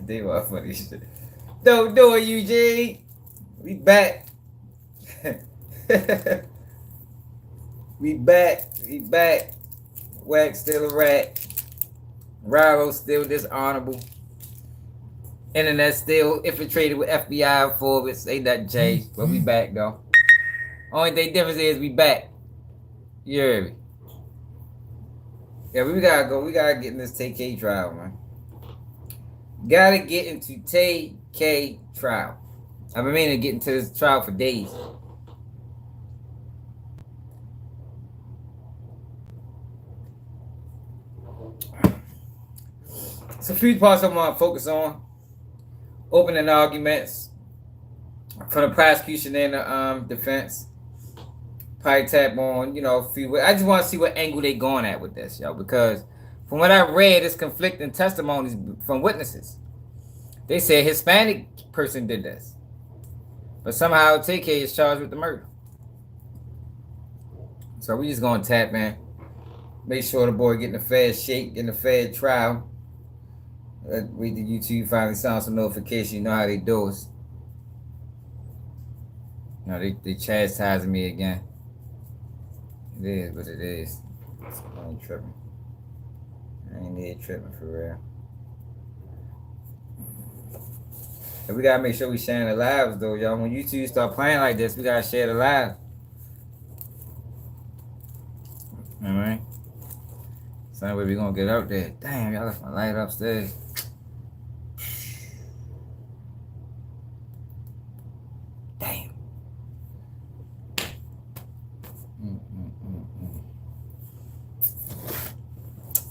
They were funny shit. Don't do it, Eugene. We back. We back. We back. Wax still a rat. Raro still dishonorable. Internet still infiltrated with FBI informants. Ain't nothing changed. But we back though. Only thing difference is we back. You hear me? Yeah, we gotta go. We gotta get in this TAY trial, man. Gotta get into TAY trial. I've been meaning to get into this trial for days. So, a few parts I want to focus on: opening arguments from the prosecution and the defense. Probably tap on, a few. I just want to see what angle they going at with this, yo, because from what I read, it's conflicting testimonies from witnesses. They say a Hispanic person did this, but somehow TAY is charged with the murder. So we just gonna tap, man. Make sure the boy getting a fair shake, getting a fair trial. Wait till YouTube finally sound some notification. You know how they do it. They chastising me again. It is what it is. I ain't tripping. I ain't here tripping for real. And we gotta make sure we sharing the lives though, y'all. When YouTube start playing like this, we gotta share the live. Alright. Same way we gonna get out there. Damn, y'all left my light upstairs. Damn.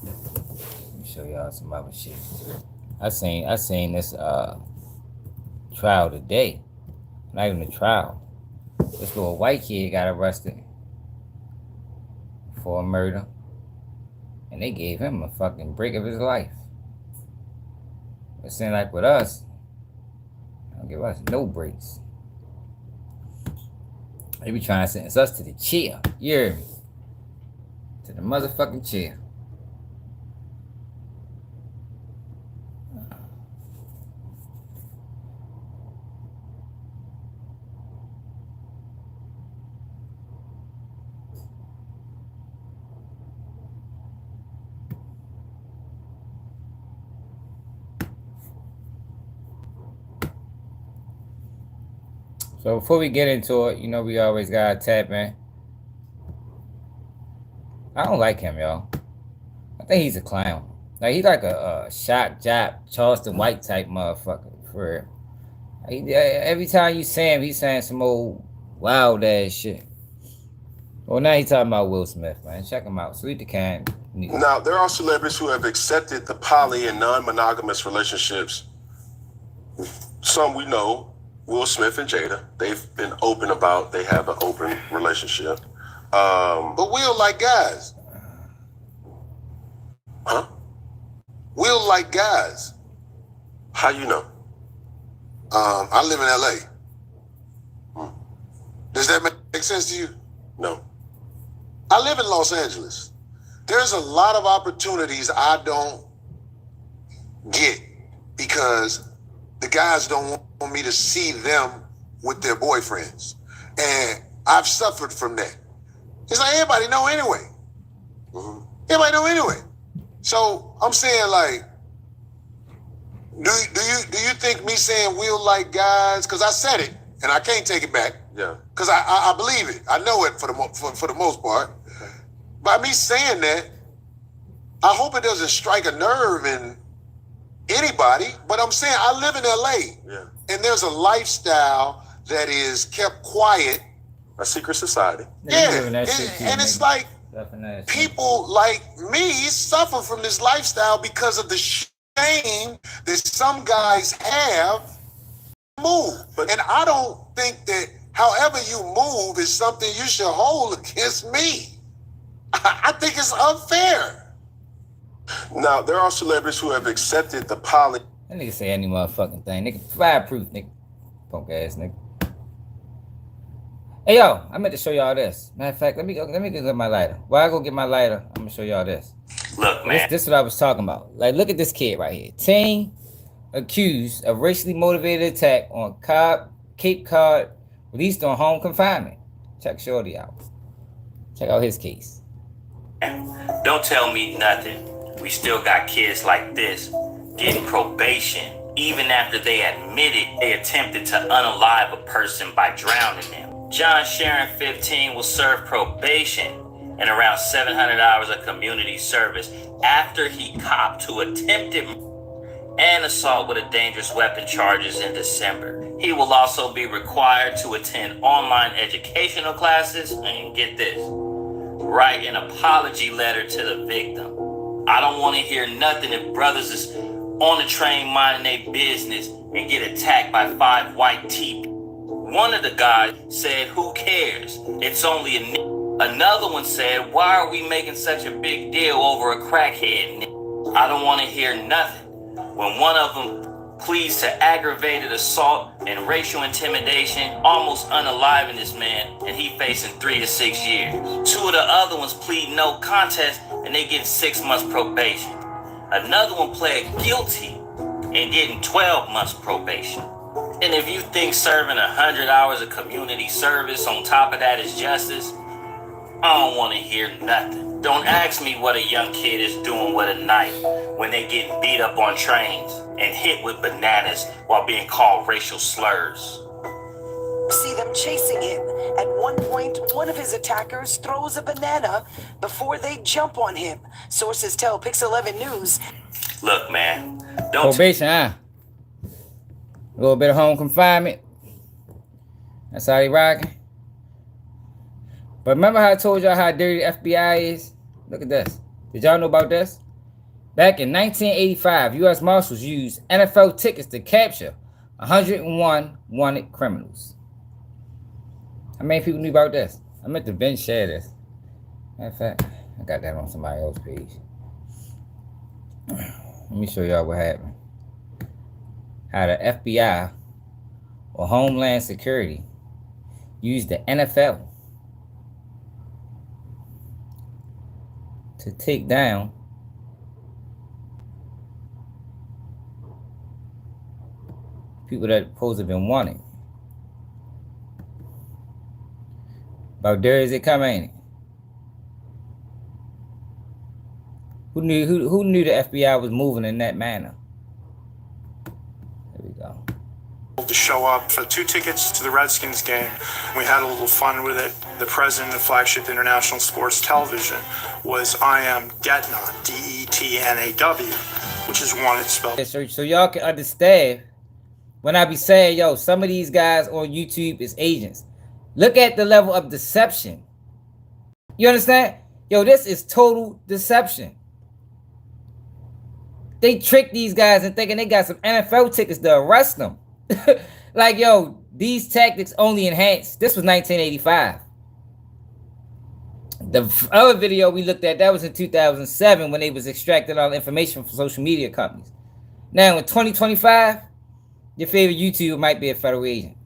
Let me show y'all some other shit. I seen this trial today. Not even a trial. This little white kid got arrested for a murder. And they gave him a fucking break of his life. It seems like with us, they don't give us no breaks. They be trying to sentence us to the chair. You hear me? To the motherfucking chair. So before we get into it, we always gotta tap in. I don't like him, y'all. I think he's a clown. Like he's like a shock job, Charleston White type motherfucker. For real. Every time you see him, he's saying some old wild ass shit. Well, now he's talking about Will Smith, man. Check him out. Sweet the can. Now, there are celebrities who have accepted the poly and non-monogamous relationships. Some we know. Will Smith and Jada, they've been open about they have an open relationship. But Will like guys. Huh? Will like guys. How you know? I live in LA. Does that make sense to you? No. I live in Los Angeles. There's a lot of opportunities I don't get because the guys don't want me to see them with their boyfriends. And I've suffered from that. It's like everybody know anyway. Mm-hmm. Everybody know anyway. So I'm saying like, do you think me saying Will like guys, because I said it and I can't take it back. Yeah. Because I believe it. I know it for the most part. Okay. By me saying that, I hope it doesn't strike a nerve in anybody, but I'm saying I live in LA, and there's a lifestyle that is kept quiet. A secret society. Yeah, and it's like people like me suffer from this lifestyle because of the shame that some guys have move. And I don't think that however you move is something you should hold against me. I think it's unfair. Now, there are celebrities who have accepted the poly. That nigga say any motherfucking thing. Nigga, fireproof, nigga. Punk ass nigga. Hey, yo, I meant to show y'all this. Matter of fact, let me go get my lighter. While I go get my lighter, I'm going to show y'all this. Look, man. This is what I was talking about. Like, look at this kid right here. Teen accused of racially motivated attack on Cape Cod, released on home confinement. Check Shorty out. Check out his case. Don't tell me nothing. We still got kids like this getting probation even after they admitted they attempted to unalive a person by drowning them. John Sharon, 15, will serve probation and around 700 hours of community service after he copped to attempted and assault with a dangerous weapon charges in December. He will also be required to attend online educational classes and get this, write an apology letter to the victim. I don't want to hear nothing if brothers is on the train minding their business and get attacked by 5 white teeth. One of the guys said, who cares? It's only a nigga. Another one said, why are we making such a big deal over a crackhead nigga? I don't want to hear nothing. When one of them pleads to aggravated assault and racial intimidation, almost unaliving this man, and he facing 3 to 6 years. 2 of the other ones plead no contest, and they get 6 months probation. Another one pled guilty and getting 12 months probation. And if you think serving 100 hours of community service on top of that is justice, I don't want to hear nothing. Don't ask me what a young kid is doing with a knife when they get beat up on trains and hit with bananas while being called racial slurs. See them chasing him. At one point, one of his attackers throws a banana before they jump on him. Sources tell Pix 11 News. Look, man, don't Probation, huh? A little bit of home confinement. That's how they rocking. But remember how I told y'all how dirty the FBI is? Look at this. Did y'all know about this? Back in 1985, U.S. Marshals used NFL tickets to capture 101 wanted criminals. How many people knew about this? I meant to Ben share this. Matter of fact, I got that on somebody else's page. Let me show y'all what happened. How the FBI or Homeland Security used the NFL to take down people that supposed to have been wanted. About dirty as it come, ain't it? Who knew the FBI was moving in that manner? There we go. To show up for 2 tickets to the Redskins game. We had a little fun with it. The president of Flagship International Sports Television was I am Detna, D-E-T-N-A-W, which is wanted spelled. So y'all can understand when I be saying, yo, some of these guys on YouTube is agents. Look at the level of deception. You understand? Yo, this is total deception. They trick these guys and thinking they got some NFL tickets to arrest them. Like, yo, these tactics only enhance. This was 1985. The other video we looked at, that was in 2007 when they was extracting all the information from social media companies. Now in 2025, your favorite YouTuber might be a federal agent.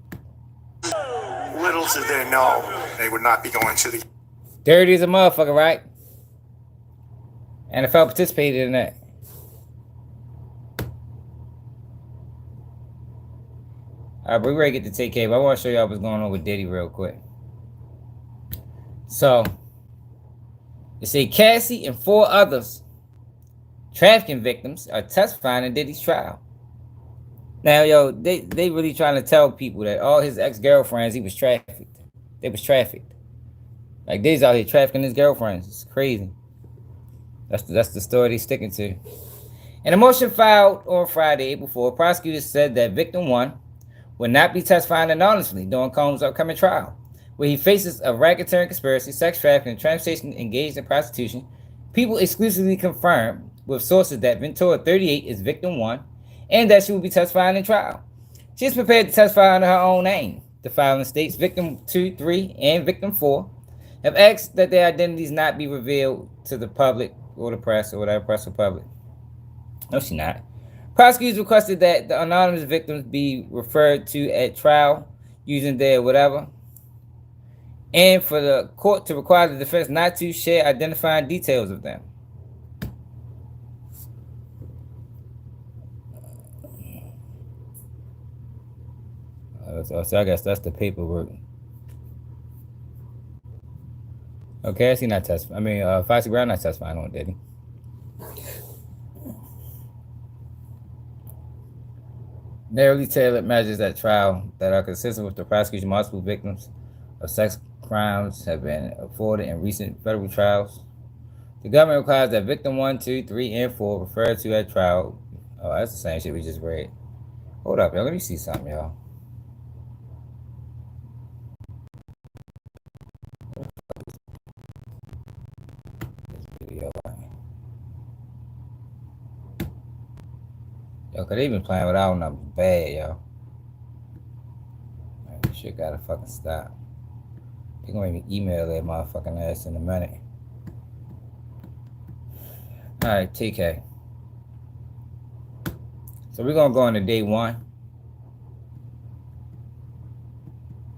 Little did they know they would not be going to the... Dirty as a motherfucker, right? NFL participated in that. All right, but we're ready to get to take care, but I want to show y'all what's going on with Diddy real quick. So, they say Cassie and 4 others, trafficking victims, are testifying in Diddy's trial. Now, yo, they really trying to tell people that all his ex-girlfriends, he was trafficked. They was trafficked. Like, Diddy's out here trafficking his girlfriends. It's crazy. That's the story they sticking to. In a motion filed on Friday, April 4, prosecutors said that victim 1 will not be testifying anonymously during Combs' upcoming trial, where he faces a racketeering conspiracy, sex trafficking, and transportation engaged in prostitution. People exclusively confirmed with sources that Ventura 38 is victim 1 and that she will be testifying in trial. She is prepared to testify under her own name. The filing states victim 2, 3, and victim 4 have asked that their identities not be revealed to the public or the press or whatever, press or public. No, she not. Prosecutors requested that the anonymous victims be referred to at trial using their whatever, and for the court to require the defense not to share identifying details of them. So I guess that's the paperwork. Okay, I see not testifying. I mean, Foxy Brown not testifying on Diddy. Narrowly tailored measures at trial that are consistent with the prosecution. Multiple victims of sex crimes have been afforded in recent federal trials. The government requires that victim 1, 2, 3, and 4 referred to at trial. Oh, that's the same shit we just read. Hold up, y'all. Let me see something, y'all. This video. Yo, cause they been playing without numbers bad, yo. Man, this shit gotta fucking stop. They gonna even email that motherfucking ass in a minute. Alright, TK. So we're gonna go into day 1.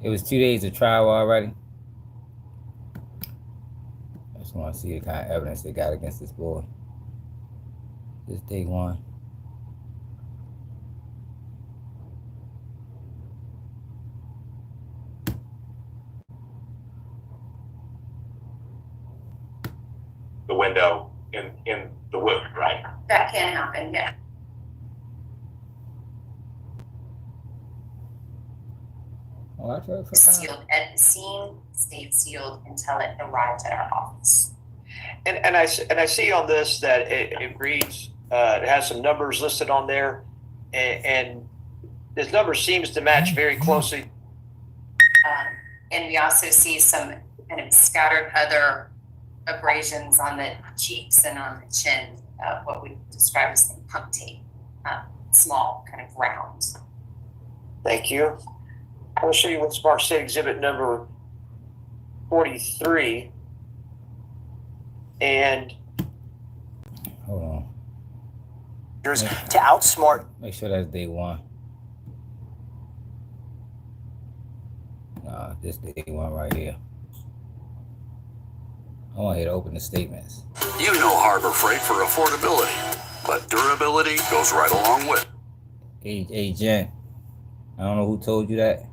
It was 2 days of trial already. I just wanna see the kind of evidence they got against this boy. This day 1. The window in the wood, right? That can happen, yeah. Oh, I tried for Sealed at the scene, stayed sealed until it arrived at our office. And I see on this that it reads, it has some numbers listed on there, and this number seems to match very closely. And we also see some kind of scattered other abrasions on the cheeks and on the chin, what we describe as the punctate, small, kind of round. Thank you. I'll show you what's marked state exhibit number 43. And hold on. to outsmart. Make sure that's day 1. Nah, this day 1 right here. I want you to open the statements. You know Harbor Freight for affordability, but durability goes right along with it. Hey, Jen. I don't know who told you that,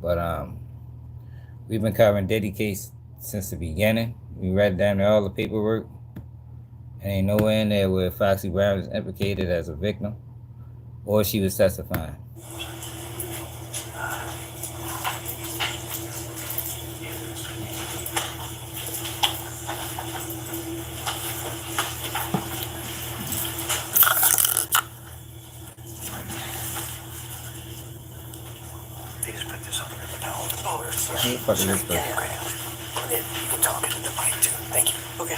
but we've been covering Diddy case since the beginning. We read down all the paperwork, and ain't nowhere in there where Foxy Brown is implicated as a victim, or she was testifying. Who the fuck is this person? You can talk into the mic too. Thank you. Okay.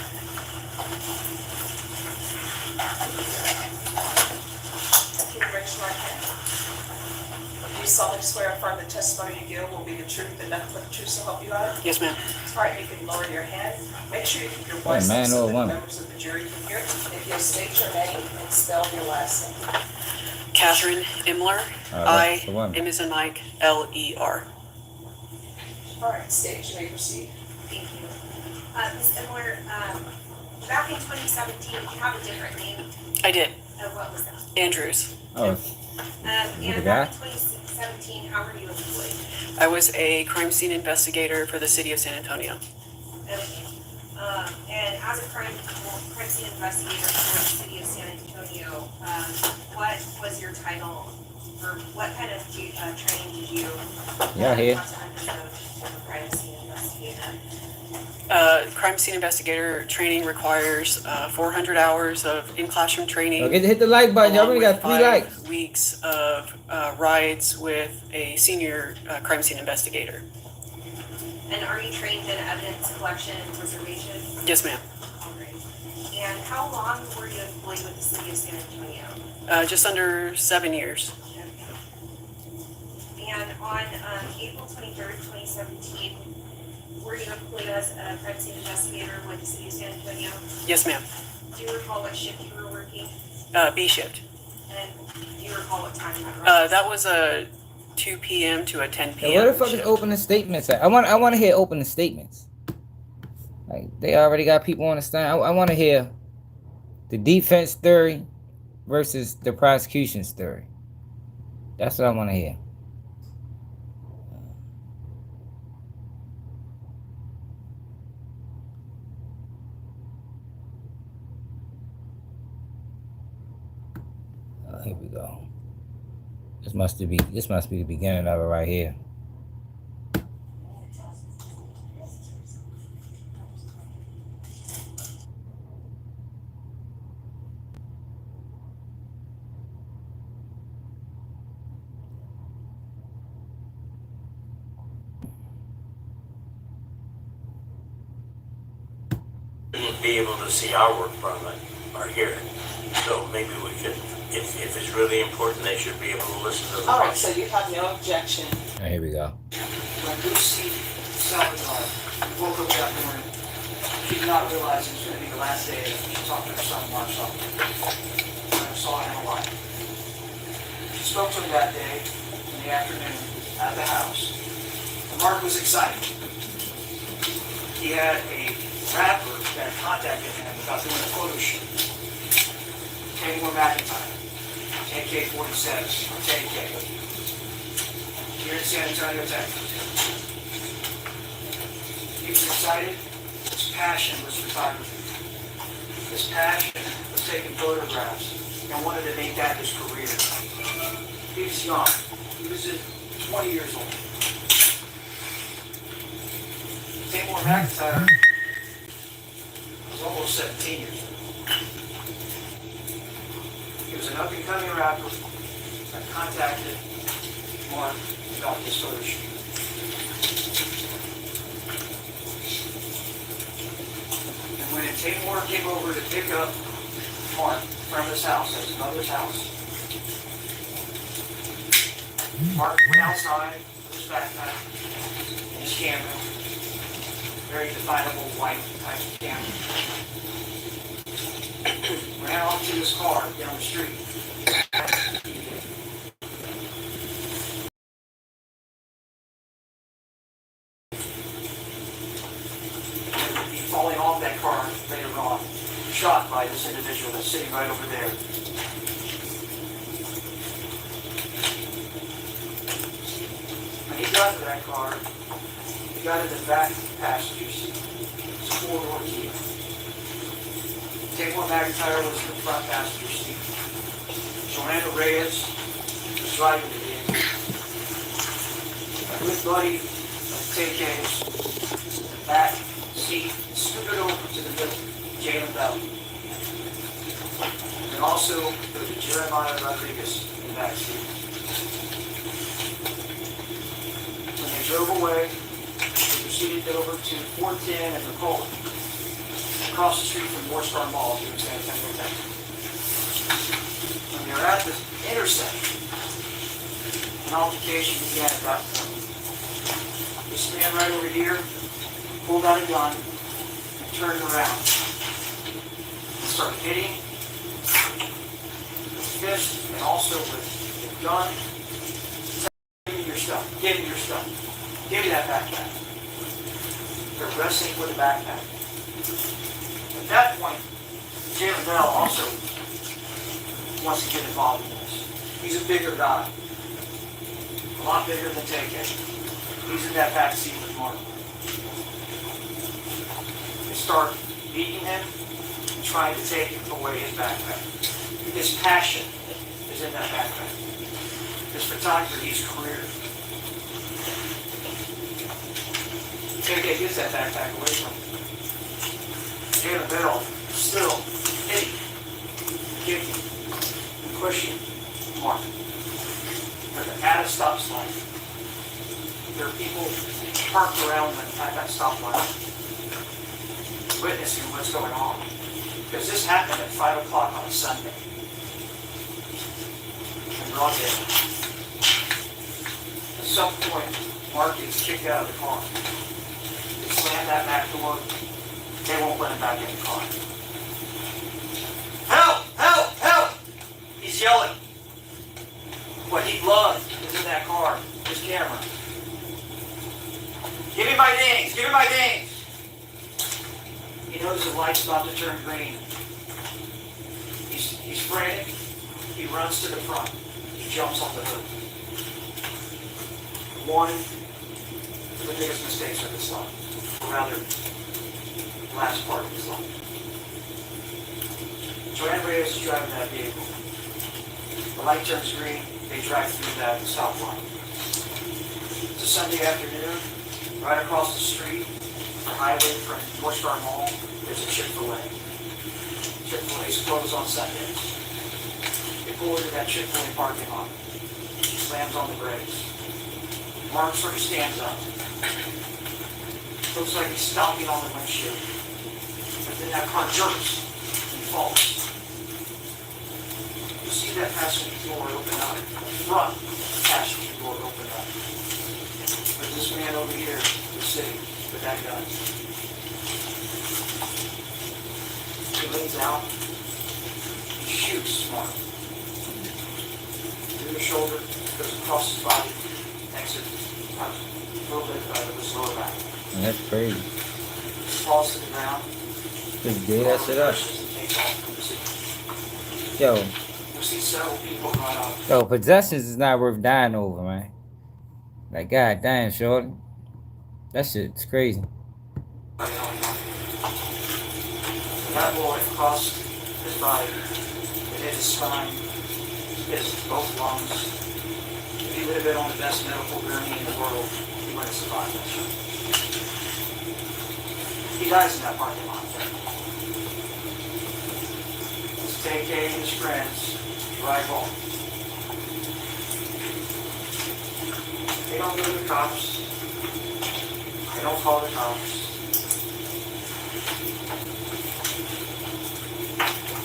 You solemnly swear affirm the testimony you give will be the truth and nothing but the truth, so help you God? Yes, ma'am. All right, you can lower your head. Make sure you keep your Hey, voice man up so or that woman? members of the jury can hear. If you'll state your name and spell your last name. Catherine Imler. That's the one. M as in Mike, L-E-R. All right, stage, you may proceed. Thank you. Ms. Imler, back in 2017, you have a different name. I did. What was that? Andrews. Oh, And the back guy? in 2017, how were you employed? I was a crime scene investigator for the city of San Antonio. Okay. And as a crime scene investigator for the city of San Antonio, what was your title, or what kind of training did you yeah, here. have to undergo to become a crime scene investigator? Crime scene investigator training requires 400 hours of in-classroom training. Okay, hit the like button. Y'all along only got with 3 5 likes. weeks of rides with a senior crime scene investigator. And are you trained in evidence collection and preservation? Yes, ma'am. All right. And how long were you employed with the city of San Antonio? Just under 7 years. Okay. And on April 23rd, 2017, were you employed as a crime scene investigator with the city of San Antonio? Yes, ma'am. Do you recall what shift you were working? B shift. And do you recall what time that was? That was a 2 p.m. to a 10 p.m. Where the fuck is shift. opening statements at? I want to hear opening statements. Like, they already got people on the stand. I want to hear the defense theory versus the prosecution's theory. That's what I want to hear. Here we go. This must be the beginning of it right here. Be able to see our work from it or hear it. So maybe we could, if it's really important, they should be able to listen to the All right, so you have no objection. Here we go. When Lucy Salazar woke up that morning, she did not realize it was going to be the last day that she talked to her son, Marshall. I saw him a lot. She spoke to him that day in the afternoon at the house. And Mark was excited. He had a rapper that contacted him about doing a photo shoot. Taylor McIntyre, AK-47, or TAY, here in San Antonio, Texas. He was excited. His passion was photography. His passion was taking photographs and wanted to make that his career. He was young. He was 20 years old. Taylor McIntyre was almost 17 years old. He was an up-and-coming rapper that contacted Mark about this photo shoot. And when Taylor came over to pick up Mark from his house, at his mother's house, Mark went outside with his backpack and his camera, very definable white type of camera. Ran off to his car down the street. He'd be falling off that car later on, shot by this individual that's sitting right over there. When he got to that car, he got in the back passenger seat. It's a four-door Kia. Taylor McIntyre was in the front passenger seat. Joanna Reyes was driving the vehicle. A good buddy of TK's back seat scooted over to the middle, Jalen Bell. And also there was Jeremiah Rodriguez in the back seat. When they drove away, they proceeded over to 410 and Nicole, across the street from North Star Mall here in San Antonio, Texas. When they were at the intersection, an altercation began at that point. This man right over here pulled out a gun and turned around and started hitting with his fist and also with the gun. Give me your stuff. Give me your stuff. Give me that backpack. They're wrestling with the backpack. At that point, Jalen Bell also wants to get involved in this. He's a bigger guy. A lot bigger than TK. He's in that back seat with Mark. They start beating him and trying to take away his backpack. His passion is in that backpack. His photography, his career. TK gets that backpack away from him. Jalen Bell still hitting, kicking, pushing Mark. They're at a stop sign. There are people parked around them at that stoplight, witnessing what's going on. Because this happened at 5 o'clock on a Sunday. In broad day. At some point, Mark gets kicked out of the car. They slam that back door. They won't let him back in the car. Help! Help! Help! He's yelling. What he loved is in that car, his camera. Give me my dings! Give me my dings! He knows the light's about to turn green. He's frantic. He runs to the front. He jumps on the hood. one of the biggest mistakes of his life, or rather, the last part of his life. Joanne Reyes is driving that vehicle. The light turns green, they drive through that stoplight. It's a Sunday afternoon, right across the street, the highway from North Star Mall, there's a Chick-fil-A. Chick-fil-A's closed on Sundays. They pull into that Chick-fil-A parking lot. Slams on the brakes. Mark sort of stands up. Looks like he's stomping on the windshield. But then that car jerks and falls. You see that passenger door open up. The front passenger door open up. But this man over here is sitting with that gun. He leans out. He shoots Mark. Through the shoulder, goes across his body, exits a little bit of his lower back. That's crazy. Falls to the ground. Just gave that shit up. Takes off. Yo, You see several people run up. yo, possessions is not worth dying over, man. Like, god damn, shorty. That shit's crazy. That bullet crossed his body. It hit his spine, his both lungs. If he would have been on the best medical gurney in the world, he would have survived that shot. He dies in that parking lot. It's TAY and his friends drive home. They don't go to the cops. They don't call the cops.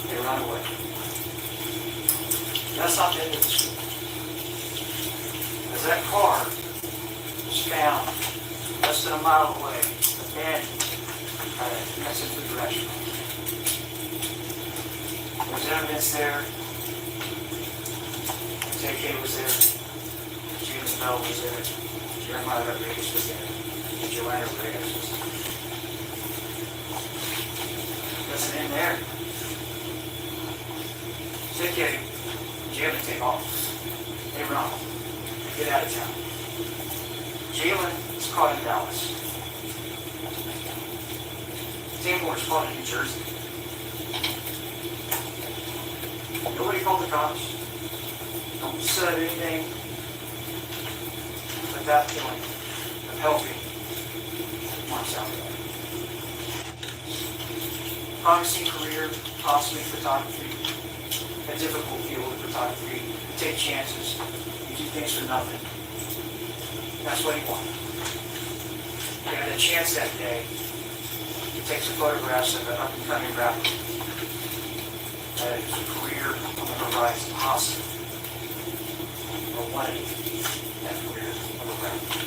They run away. That's not the end of the story. As that car was found less than a mile away, abandoned at a Mexican food restaurant. There's evidence there. TAY was there. James Bell was there. Jeremiah Rodriguez was there. And Joanna Reyes was there. Doesn't end there. TAY, Jalen take off. They run. They get out of town. Jalen is caught in Dallas. Tamor is caught in New Jersey. Nobody called the cops. Nobody said anything but that feeling of helping Mark's out there. Promising career, possibly photography, a difficult field of photography. You take chances, you do things for nothing. That's what he wanted. He had a chance that day. He takes some photographs of an up-and-coming rapper. That is a career on the horizon, possible. Or wanted that career on the rapper.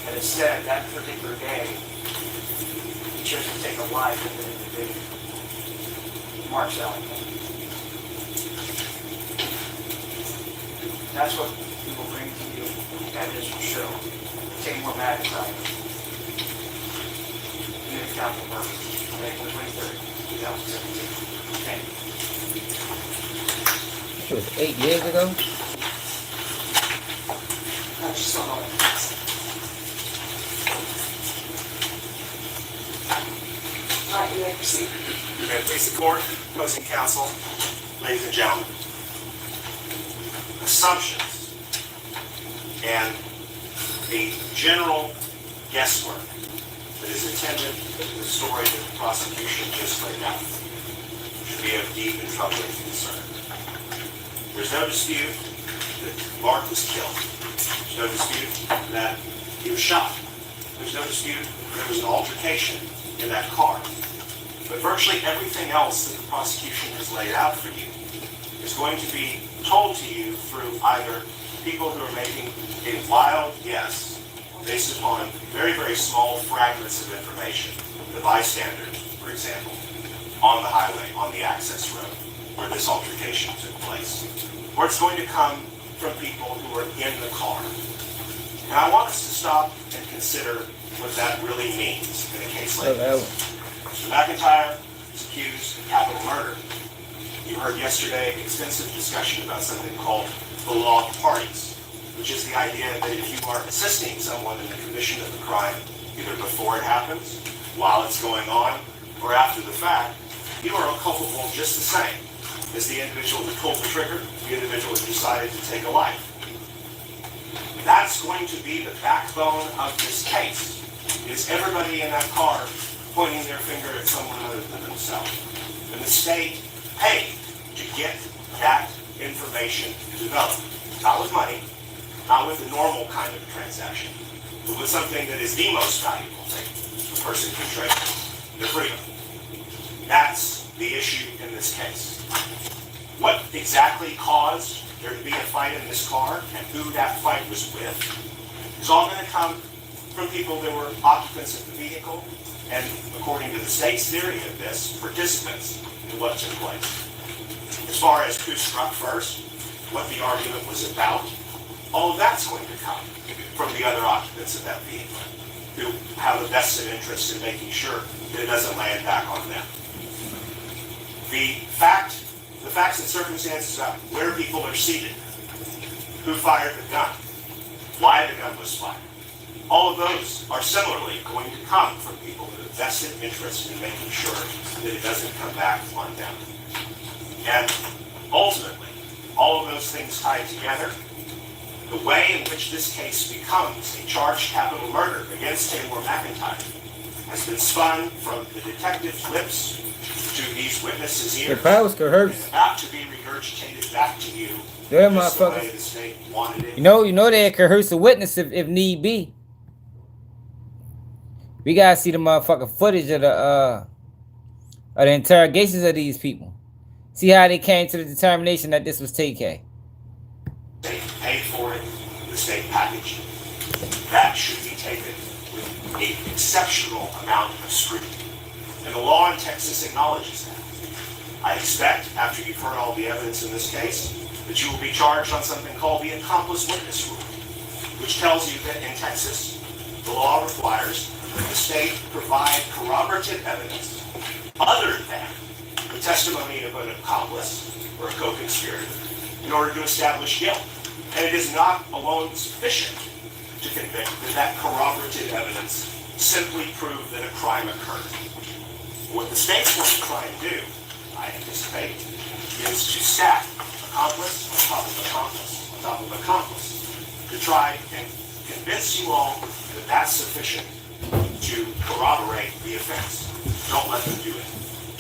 And instead, that particular day, he chose to take a life of an individual. Mark's out. That's what we will bring to you at this show. Tamor McIntyre. Unit Capital Murder, April 23rd, 2017. Thank you. It was 8 years ago? I just don't know. All right, you may proceed. Okay, please support, opposing counsel, ladies and gentlemen. Assumptions and the general guesswork that is intended in the story that the prosecution just laid out should be of deep and troubling concern. There's no dispute that Mark was killed. There's no dispute that he was shot. There's no dispute that there was an altercation in that car. But virtually everything else that the prosecution has laid out for you is going to be told to you through either people who are making a wild guess based upon very, very small fragments of information, the bystanders, for example, on the highway, on the access road, where this altercation took place. Or it's going to come from people who are in the car. And I want us to stop and consider what that really means in a case like this. Mr. McIntyre is accused of capital murder. You heard yesterday extensive discussion about something called the law of parties. which is the idea that if you are assisting someone in the commission of a crime, either before it happens, while it's going on, or after the fact, you are culpable just the same as the individual that pulled the trigger, the individual that decided to take a life. That's going to be the backbone of this case, is everybody in that car pointing their finger at someone other than themselves. And the state paid to get that information developed. Not with money, not with the normal kind of transaction, but with something that is the most valuable thing a person can trade, their freedom. That's the issue in this case. What exactly caused there to be a fight in this car and who that fight was with is all going to come from people that were occupants of the vehicle and, according to the state's theory of this, participants in what took place. As far as who struck first, what the argument was about, all of that's going to come from the other occupants of that vehicle who have a vested interest in making sure that it doesn't land back on them. The facts and circumstances of where people are seated, who fired the gun, why the gun was fired, all of those are similarly going to come from people with a vested interest in making sure that it doesn't come back on them. And ultimately, all of those things tied together, the way in which this case becomes a charged capital murder against Taylor McIntyre has been spun from the detective's lips to these witnesses' ears. If I was coerced, About to be regurgitated back to you. yeah, just the way motherfuckers. the state wanted it. You know they coerce a witness if need be. We gotta see the motherfucking footage of the interrogations of these people. See how they came to the determination that this was TAY. The state paid for it, the state packaged it. That should be taken with an exceptional amount of scrutiny. And the law in Texas acknowledges that. I expect, after you've heard all the evidence in this case, that you will be charged on something called the accomplice witness rule, which tells you that in Texas, the law requires that the state provide corroborative evidence other than the testimony of an accomplice or a co-conspirator in order to establish guilt. And it is not alone sufficient to convict that corroborative evidence simply prove that a crime occurred. What the state's going to try and do, I anticipate, is to stack accomplice on top of accomplice on top of accomplice to try and convince you all that that's sufficient to corroborate the offense. Don't let them do it.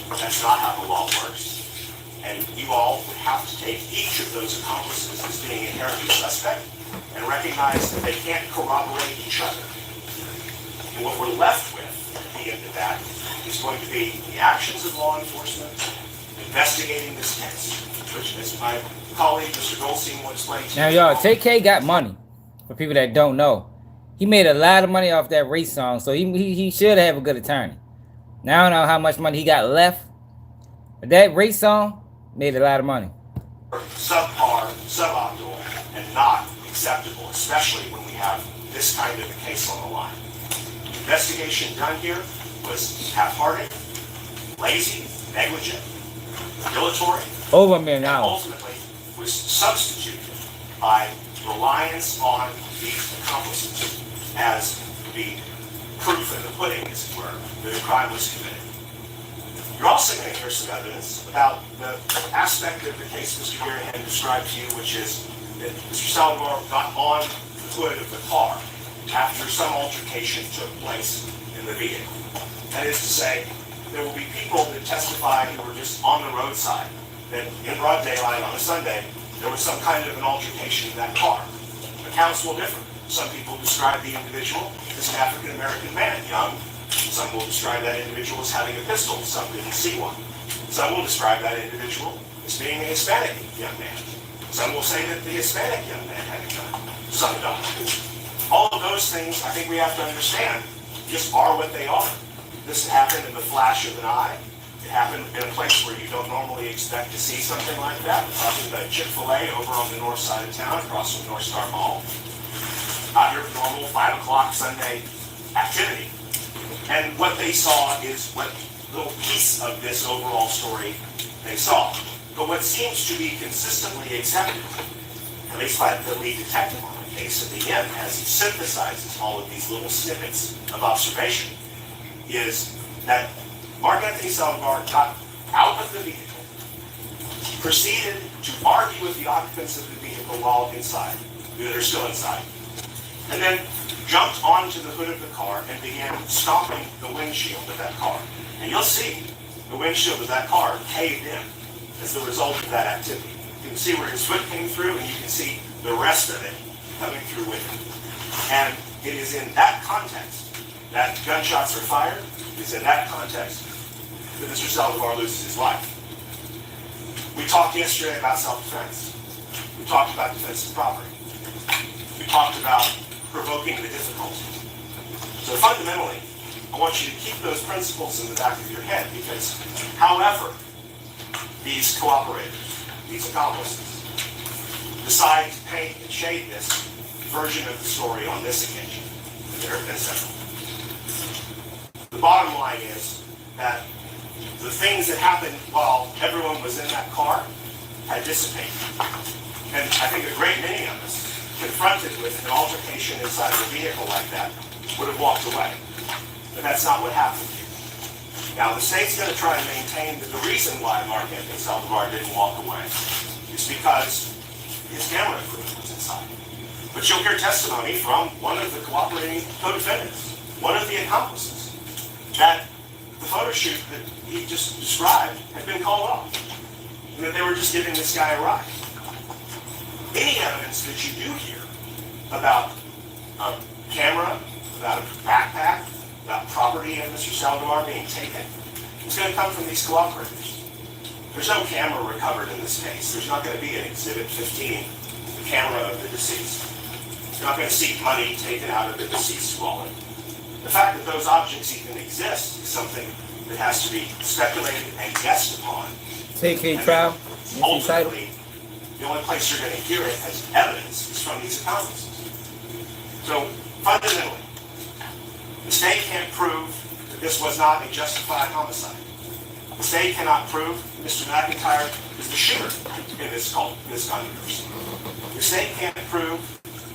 That's not how the law works. And you all would have to take each of those accomplices as being inherently suspect and recognize that they can't corroborate each other. And what we're left with at the end of that is going to be the actions of law enforcement investigating this case, which, as my colleague Mr. Goldstein will explain to you. Now, y'all, TAY got money. For people that don't know, he made a lot of money off that race song, so he should have a good attorney. Now I don't know how much money he got left, but that race song made a lot of money. Subpar, suboptimal, and not acceptable, especially when we have this kind of a case on the line. The investigation done here was half-hearted, lazy, negligent, dilatory, Over $1 million. and ultimately was substituted by reliance on these accomplices as the proof in the pudding, as it were, that a crime was committed. You're also going to hear some evidence about the aspect of the case Mr. Garahan described to you, which is that Mr. Salvador got on the hood of the car after some altercation took place in the vehicle. That is to say, there will be people that testify who were just on the roadside, that in broad daylight on a Sunday, there was some kind of an altercation in that car. Accounts will differ. Some people describe the individual as an African-American man, young. Some will describe that individual as having a pistol. Some didn't see one. Some will describe that individual as being a Hispanic young man. Some will say that the Hispanic young man had a gun. Some don't. All of those things, I think we have to understand, just are what they are. This happened in the flash of an eye. It happened in a place where you don't normally expect to see something like that. We're talking about Chick-fil-A over on the north side of town, across from North Star Mall. Not your normal 5 o'clock Sunday activity. And what they saw is what little piece of this overall story they saw. But what seems to be consistently accepted, at least by the lead detective on the case at the end, as he synthesizes all of these little snippets of observation, is that Mark Anthony Saldivar got out of the vehicle, proceeded to argue with the occupants of the vehicle while inside, they're still inside, and then jumped onto the hood of the car and began stomping the windshield of that car. And you'll see the windshield of that car caved in as the result of that activity. You can see where his foot came through, and you can see the rest of it coming through with it. And it is in that context that gunshots are fired. It's in that context that Mr. Saldivar loses his life. We talked yesterday about self-defense. We talked about defensive property. We talked about provoking the difficulty. So fundamentally, I want you to keep those principles in the back of your head, because however these cooperators, these accomplices, decide to paint and shade this version of the story on this occasion, and there have been several, the bottom line is that the things that happened while everyone was in that car had dissipated. And I think a great many of us, confronted with an altercation inside of a vehicle like that, would have walked away. But that's not what happened here. Now, the state's going to try to maintain that the reason why Mark Anthony Saldivar didn't walk away is because his camera equipment was inside. But you'll hear testimony from one of the cooperating co-defendants, one of the accomplices, that the photo shoot that he just described had been called off, and that they were just giving this guy a ride. Any evidence that you do hear about a camera, about a backpack, about property of Mr. Saldivar being taken, is going to come from these cooperators. There's no camera recovered in this case. There's not going to be an Exhibit 15, the camera of the deceased. You're not going to see money taken out of the deceased's wallet. The fact that those objects even exist is something that has to be speculated and guessed upon. TAY trial. Ultimately, the only place you're going to hear it as evidence is from these accomplices. So, fundamentally, the state can't prove that this was not a justified homicide. The state cannot prove Mr. McIntyre is the shooter in this controversy. The state can't prove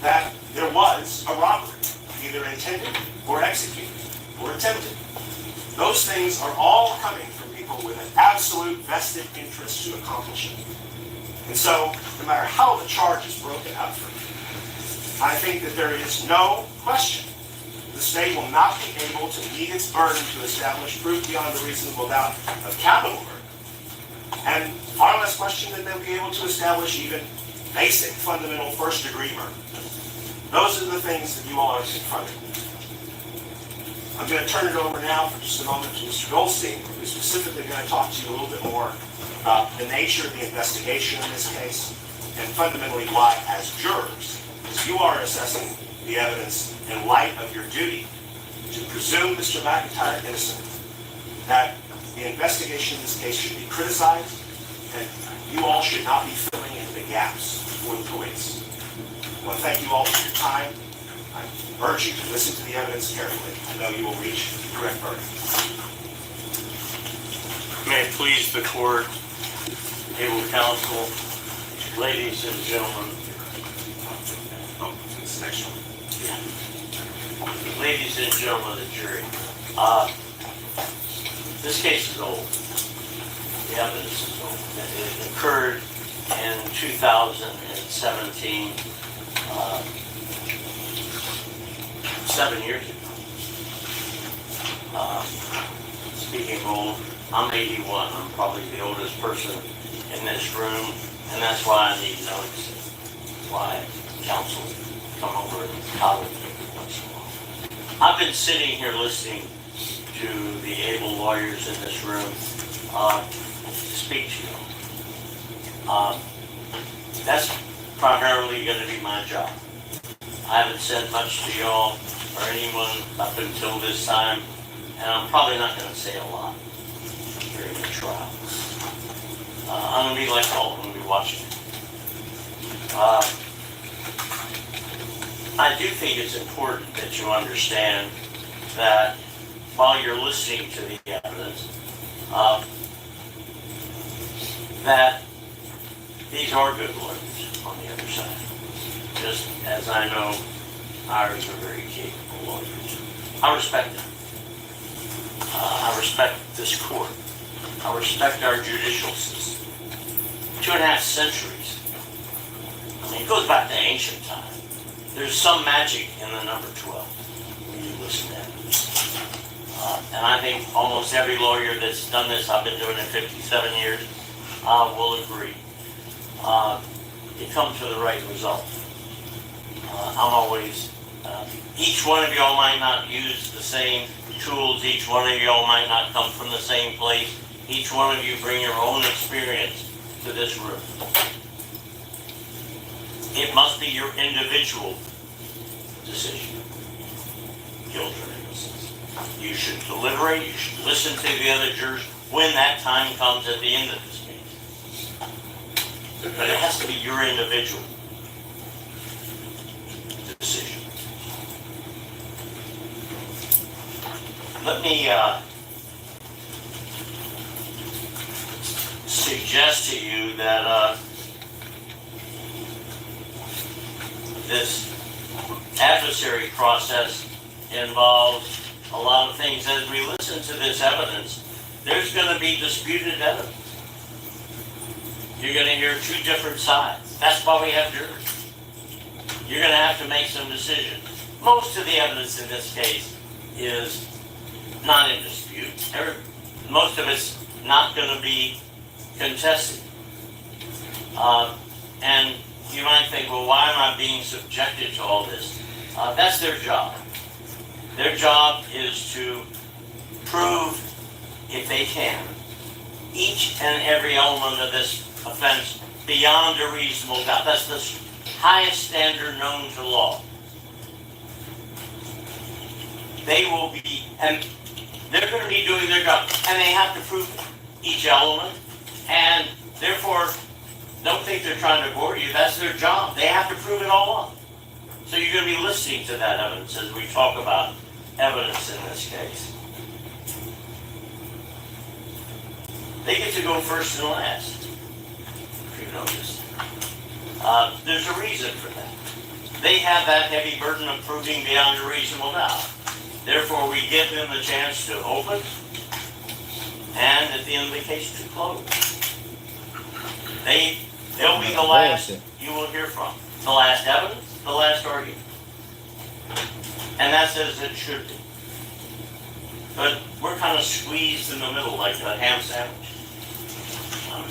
that there was a robbery, either intended or executed or attempted. Those things are all coming from people with an absolute vested interest to accomplish it. And so, no matter how the charge is broken up for you, I think that there is no question the state will not be able to meet its burden to establish proof beyond a reasonable doubt of capital murder. And far less question that they'll be able to establish even basic, fundamental first-degree murder. Those are the things that you all are confronted with. I'm going to turn it over now for just a moment to Mr. Goldstein, who's specifically going to talk to you a little bit more about the nature of the investigation in this case, and fundamentally why, as jurors, as you are assessing the evidence in light of your duty to presume Mr. McIntyre innocent, that the investigation in this case should be criticized, and you all should not be filling in the gaps for the police. I want to thank you all for your time. I urge you to listen to the evidence carefully. I know you will reach the correct verdict. May it please the court, able counsel, ladies and gentlemen. Oh, this next one. Ladies and gentlemen of the jury, this case is old. The evidence is old. It occurred in 2017, 7 years ago. Speaking of old, I'm 81. I'm probably the oldest person in this room, and that's why I need notice. Why counsel come over and coddle me every once in a while. I've been sitting here listening to the able lawyers in this room speak to you. That's primarily going to be my job. I haven't said much to y'all or anyone up until this time, and I'm probably not going to say a lot during the trial. I'm going to be like all, I'm going to be watching. I do think it's important that you understand that while you're listening to the evidence, that these are good lawyers on the other side. just as I know ours are very capable lawyers. I respect them. I respect this court. I respect our judicial system. 2.5 centuries. I mean, it goes back to ancient times. There's some magic in the number 12 when you listen to it. And I think almost every lawyer that's done this, I've been doing it 57 years, will agree. It comes to the right result. I'm always, each one of y'all might not use the same tools, each one of y'all might not come from the same place, each one of you bring your own experience to this room. It must be your individual decision, guilt or innocence. You should deliberate, you should listen to the other jurors when that time comes at the end of this case. But it has to be your individual decision. Let me suggest to you that this adversary process involves a lot of things. As we listen to this evidence, there's going to be disputed evidence. You're going to hear two different sides. That's why we have juries. You're going to have to make some decisions. Most of the evidence in this case is not in dispute. Most of it's not going to be contested. And you might think, well, why am I being subjected to all this? That's their job. Their job is to prove, if they can, each and every element of this offense beyond a reasonable doubt. That's the highest standard known to law. They will be, and they're going to be doing their job, and they have to prove each element, and therefore, don't think they're trying to bore you. That's their job. They have to prove it all up. So you're going to be listening to that evidence as we talk about evidence in this case. They get to go first and last, if you notice. There's a reason for that. They have that heavy burden of proving beyond a reasonable doubt. Therefore, we give them the chance to open and at the end of the case to close. They'll be the last you will hear from. The last evidence, the last argument. And that's as it should be. But we're kind of squeezed in the middle like a ham sandwich.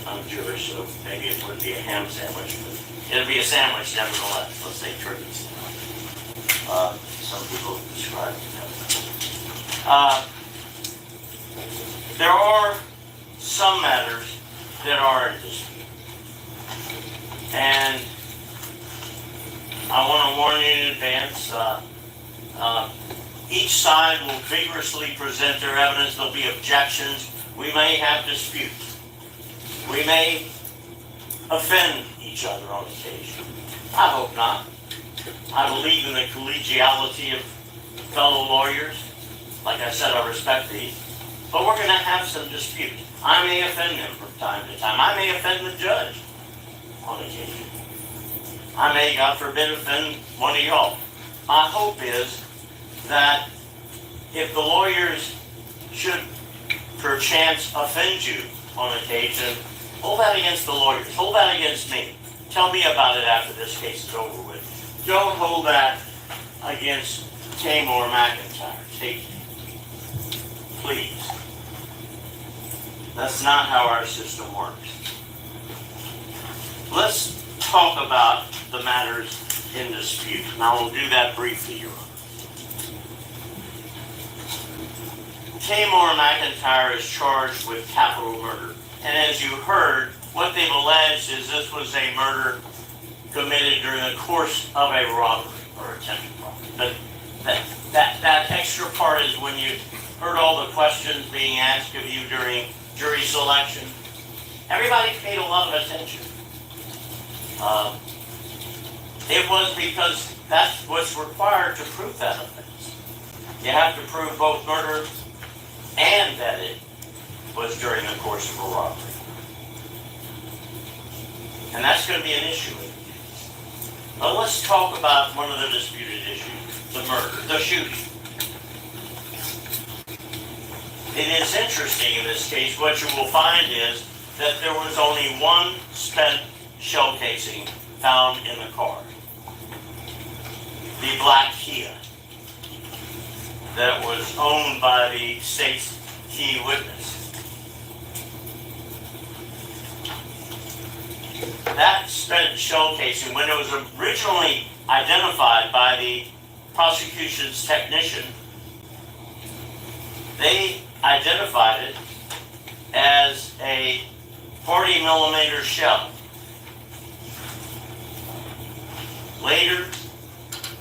I'm Jewish, so maybe it wouldn't be a ham sandwich, but it'll be a sandwich nevertheless. Let's say turkey sandwich. Some people describe it that way. There are some matters that are in dispute. And I want to warn you in advance, each side will vigorously present their evidence. There'll be objections. We may have disputes. We may offend each other on occasion. I hope not. I believe in the collegiality of fellow lawyers. Like I said, I respect these. But we're going to have some disputes. I may offend them from time to time. I may offend the judge on occasion. I may, God forbid, offend one of y'all. My hope is that if the lawyers should perchance offend you on occasion, hold that against the lawyers. Hold that against me. Tell me about it after this case is over with. Don't hold that against Tamor McIntyre. Please. That's not how our system works. Let's talk about the matters in dispute. And I will do that briefly, Your Honor. Tamor McIntyre is charged with capital murder. And as you heard, what they've alleged is this was a murder committed during the course of a robbery or attempted robbery. But that extra part is when you heard all the questions being asked of you during jury selection. Everybody paid a lot of attention. It was because that's what's required to prove that offense. You have to prove both murder and that it was during the course of a robbery. And that's going to be an issue in the case. Well, let's talk about one of the disputed issues, the murder, the shooting. It is interesting in this case, what you will find is that there was only one spent shell casing found in the car. The black Kia that was owned by the state's key witness. That spent shell casing, when it was originally identified by the prosecution's technician, they identified it as a 40 millimeter shell. Later,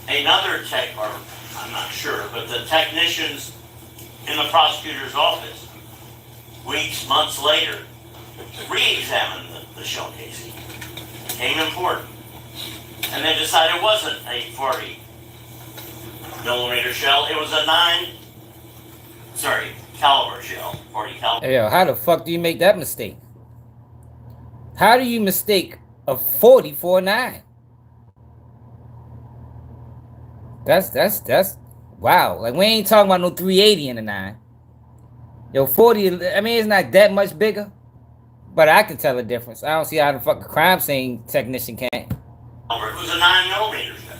another tech, or I'm not sure, but the technicians in the prosecutor's office, weeks, months later, re-examined the shell casing. Became important. And they decided it wasn't a 40 millimeter shell, it was a caliber shell, 40 caliber. Hey, yo, how the fuck do you make that mistake? How do you mistake a 40 for a 9? That's wow. Like, we ain't talking about no 380 in the 9. Yo, 40, I mean, it's not that much bigger, but I can tell the difference. I don't see how the fucking crime scene technician can't. It was a 9 millimeter shell.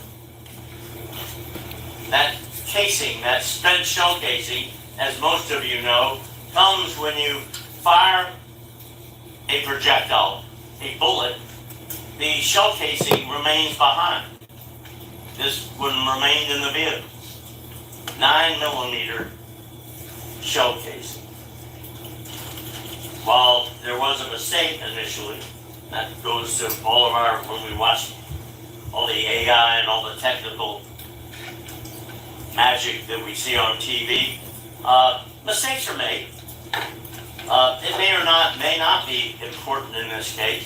That casing, that spent shell casing, as most of you know, comes when you fire a projectile, a bullet, the shell casing remains behind. This one remained in the vehicle. 9 millimeter shell casing. While there was a mistake initially, that goes to all of our, when we watch all the AI and all the technical magic that we see on TV, mistakes are made. It may not be important in this case,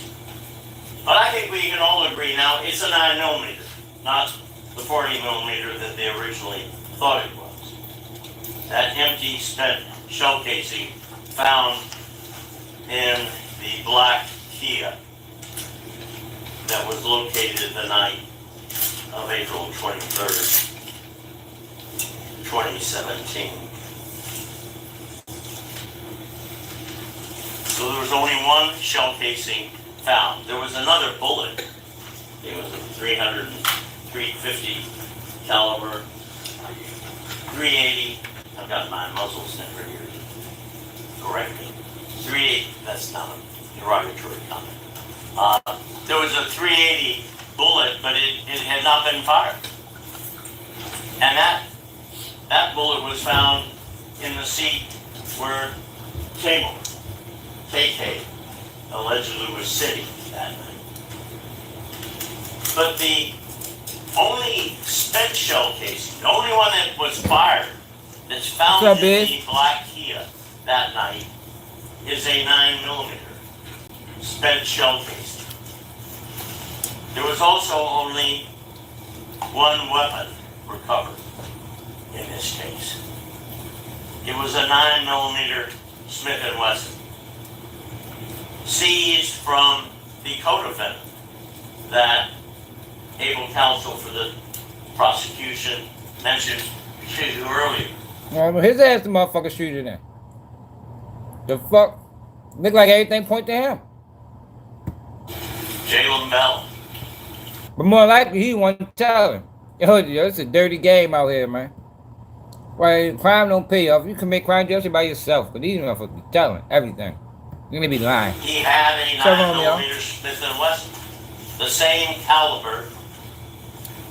but I think we can all agree now it's a 9 millimeter, not the 40 millimeter that they originally thought it was. That empty spent shell casing found in the black Kia that was located the night of April 23rd, 2017. So there was only one shell casing found. There was another bullet. It was a 350 caliber, 380. I've got my muzzle sniffer here to correct me. 380, that's not a derogatory comment. There was a 380 bullet, but it had not been fired. And that bullet was found in the seat where TAY allegedly was sitting that night. But the only spent shell casing, the only one that was fired, that's found in the black Kia that night, is a 9 millimeter spent shell casing. There was also only one weapon recovered in this case. It was a 9 millimeter Smith & Wesson, seized from the co-defendant that able counsel for the prosecution mentioned to you earlier. Well, his ass the motherfucker shooter then. The fuck? Look like everything point to him. Jalen Bell. But more likely, he wasn't telling. Yo, it's a dirty game out here, man. Why, crime don't pay off. You commit crime just by yourself, but these motherfuckers be telling everything. You're gonna be lying. He had a 9 millimeter Smith & Wesson, the same caliber.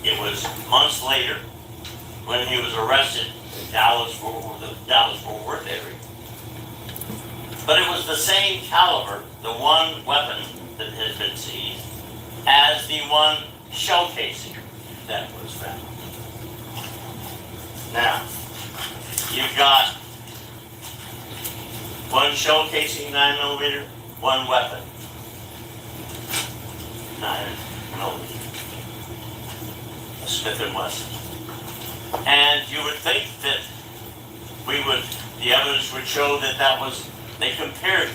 It was months later when he was arrested in the Dallas-Fort Worth area. But it was the same caliber, the one weapon that had been seized, as the one shell casing that was found. Now, you've got one shell casing, 9 millimeter, one weapon, 9 millimeter, a Smith & Wesson. And you would think that the evidence would show that they compared it.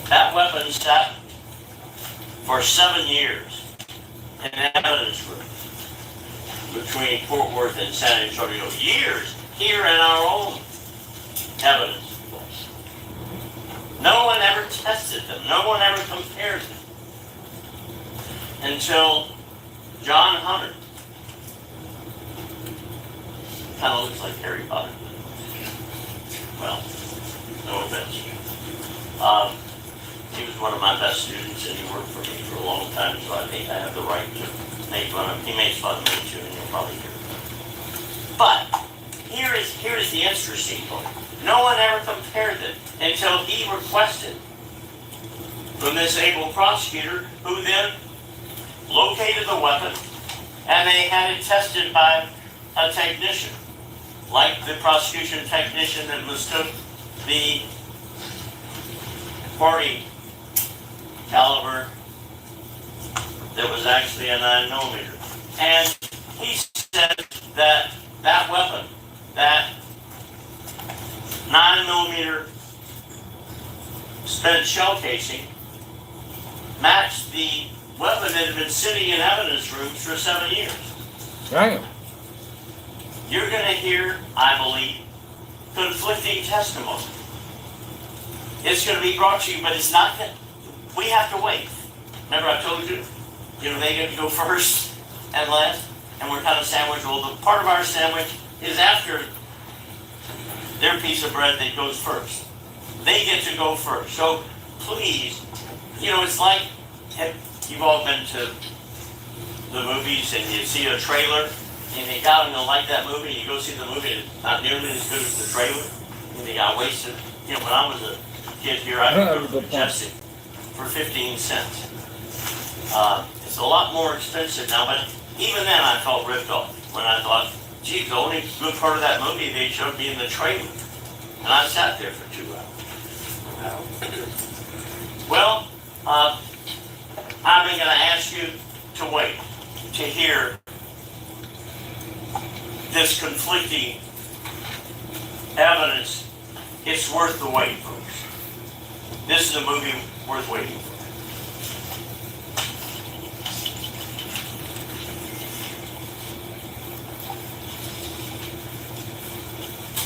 That weapon sat for 7 years an evidence room between Fort Worth and San Antonio. Years here in our own evidence place. No one ever tested them. No one ever compared them. Until John Hunter. Kind of looks like Harry Potter. Well, no offense. He was one of my best students, and he worked for me for a long time, so I think I have the right to make fun of him. He makes fun of me too, and you'll probably hear it. But here is the interesting part. No one ever compared them until he requested from this able prosecutor, who then located the weapon, and they had it tested by a technician, like the prosecution technician that mistook the .40 caliber that was actually a 9mm. And he said that that weapon, that 9mm spent shell casing, matched the weapon that had been sitting in evidence rooms for 7 years. Damn. You're going to hear, I believe, conflicting testimony. It's going to be brought to you, but it's not that. We have to wait. Remember I told you, they get to go first and last, and we're kind of sandwiched. Well, the part of our sandwich is after their piece of bread that goes first. They get to go first. So please, it's like, you've all been to the movies and you see a trailer and you got them to like that movie, and you go see the movie and it's not nearly as good as the trailer, and they got wasted. When I was a kid here, I could go to Majestic for 15 cents. It's a lot more expensive now, but even then I felt ripped off when I thought, gee, the only good part of that movie they showed me in the trailer. And I sat there for 2 hours. Well, I'm going to ask you to wait to hear this conflicting evidence. It's worth the wait, folks. This is a movie worth waiting for.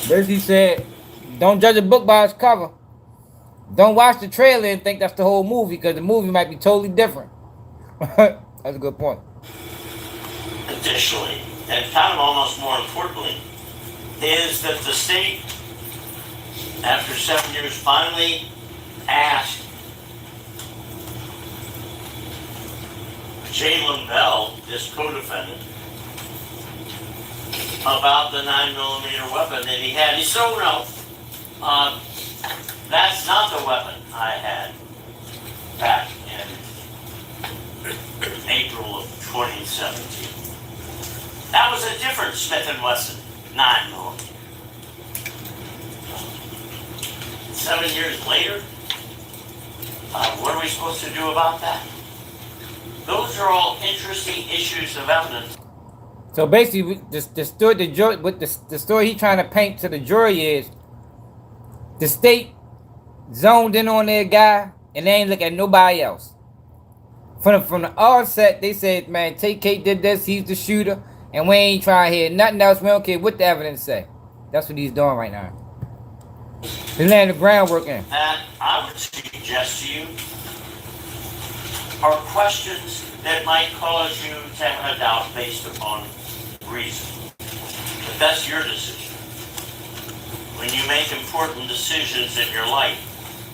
Basically said, don't judge a book by its cover. Don't watch the trailer and think that's the whole movie, because the movie might be totally different. That's a good point. Additionally, and kind of almost more importantly, is that the state, after 7 years, finally asked Jalen Bell, this co-defendant, about the 9mm weapon that he had. He said, oh no, that's not the weapon I had back in April of 2017. That was a different Smith & Wesson 9mm. 7 years later, what are we supposed to do about that? Those are all interesting issues of evidence. So basically, the story he's trying to paint to the jury is the state zoned in on their guy and they ain't look at nobody else. From the onset, they said, man, TAY did this, he's the shooter, and we ain't trying to hear nothing else. We don't care what the evidence say. That's what he's doing right now. He's laying the groundwork in. And I would suggest to you are questions that might cause you to have a doubt based upon reason. But that's your decision. When you make important decisions in your life,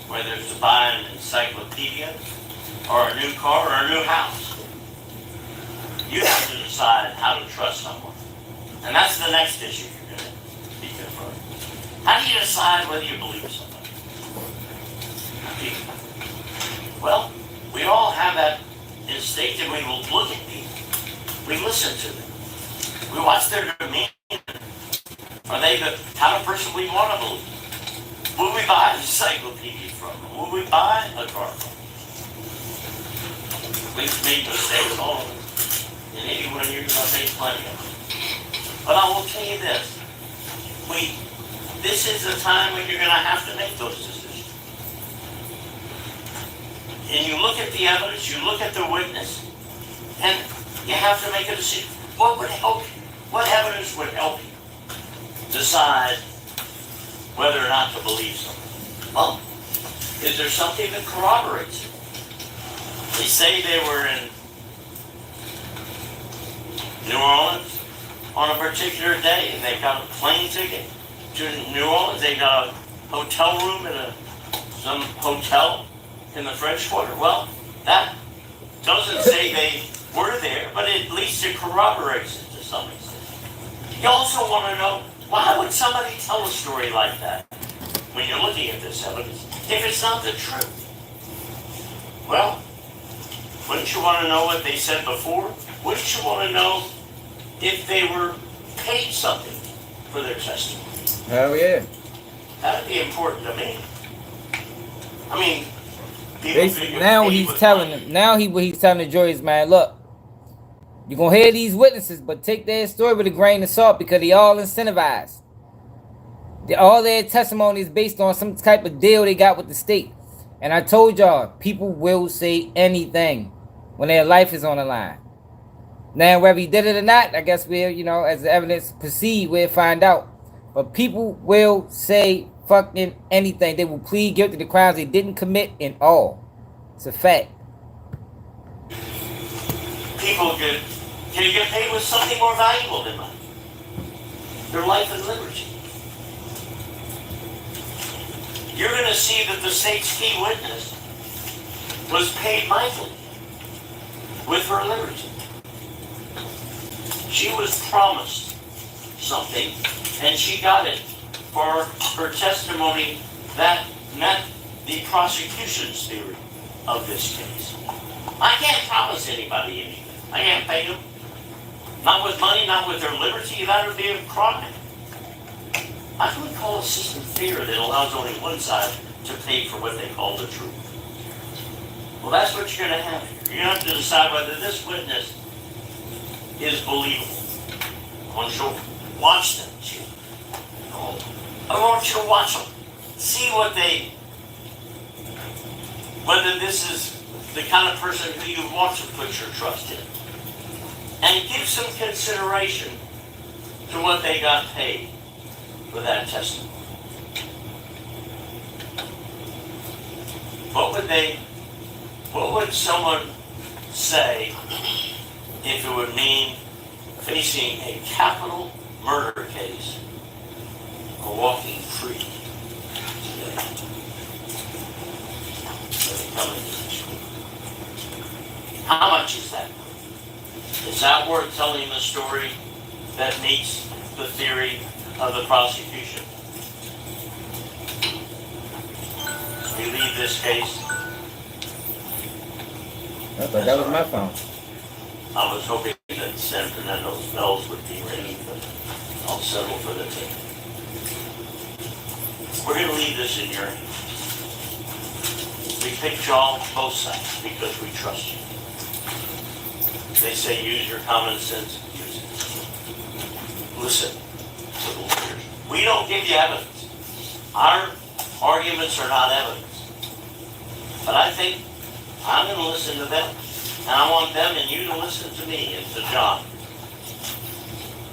whether it's to buy an encyclopedia or a new car or a new house, you have to decide how to trust someone. And that's the next issue you're going to be confronted. How do you decide whether you believe somebody? Well, we all have that instinct, and we will look at people. We listen to them. We watch their demeanor. Are they the kind of person we want to believe? Will we buy an encyclopedia from them? Will we buy a car from them? We've made mistakes all of them. In 81 years, I think plenty of them. But I will tell you this. This is the time when you're going to have to make those decisions. And you look at the evidence, you look at the witness, and You have to make a decision. What would help you? What evidence would help you decide whether or not to believe something? Well, is there something that corroborates it? They say they were in New Orleans on a particular day and they got a plane ticket to New Orleans. They got a hotel room in some hotel in the French Quarter. Well, that doesn't say they were there, but at least it corroborates it to some extent. You also want to know, why would somebody tell a story like that when you're looking at this evidence if it's not the truth? Well, wouldn't you want to know what they said before? Wouldn't you want to know if they were paid something for their testimony? Hell yeah. That'd be important to me. I mean, Now he's telling them. Now he's telling the jury is, man, look, you're gonna hear these witnesses, but take their story with a grain of salt because they all incentivized. All their testimony is based on some type of deal they got with the state. And I told y'all, people will say anything when their life is on the line. Now, whether he did it or not, I guess we'll, as the evidence proceed, we'll find out. But people will say fucking anything. They will plead guilty to crimes they didn't commit in all. It's a fact. People can you get paid with something more valuable than money? Their life and liberty. You're going to see that the state's key witness was paid mightily with her liberty. She was promised something, and she got it for her testimony that met the prosecution's theory of this case. I can't promise anybody anything. I can't pay them. Not with money, not with their liberty. That would be a crime. I would call a system fair that allows only one side to pay for what they call the truth. Well, that's what you're going to have here. You're going to have to decide whether this witness is believable. I want you to watch them. I want you to watch them. See whether this is the kind of person who you want to put your trust in. And give some consideration to what they got paid for that testimony. What would someone say if it would mean facing a capital murder case or walking free today? How much is that? Is that worth telling the story that meets the theory of the prosecution? We leave this case. I thought that was my phone. I was hoping that San Fernando's bells would be ringing, but I'll settle for the ticket. We're going to leave this in your hands. We picked y'all both sides because we trust you. They say use your common sense. Use it. Listen to the lawyers. We don't give you evidence. Our arguments are not evidence. But I think I'm going to listen to them. And I want them and you to listen to me and to John.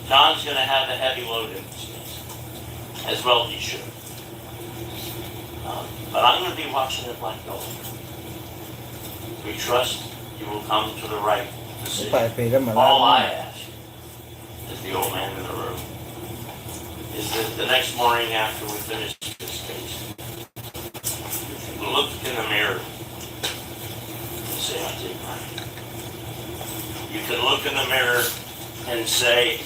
John's going to have a heavy load in this case. As well he should. But I'm going to be watching it like gold. We trust you will come to the right decision. All I ask, as the old man in the room, is that the next morning after we finish this case, you can look in the mirror and say, I did right. You can look in the mirror and say,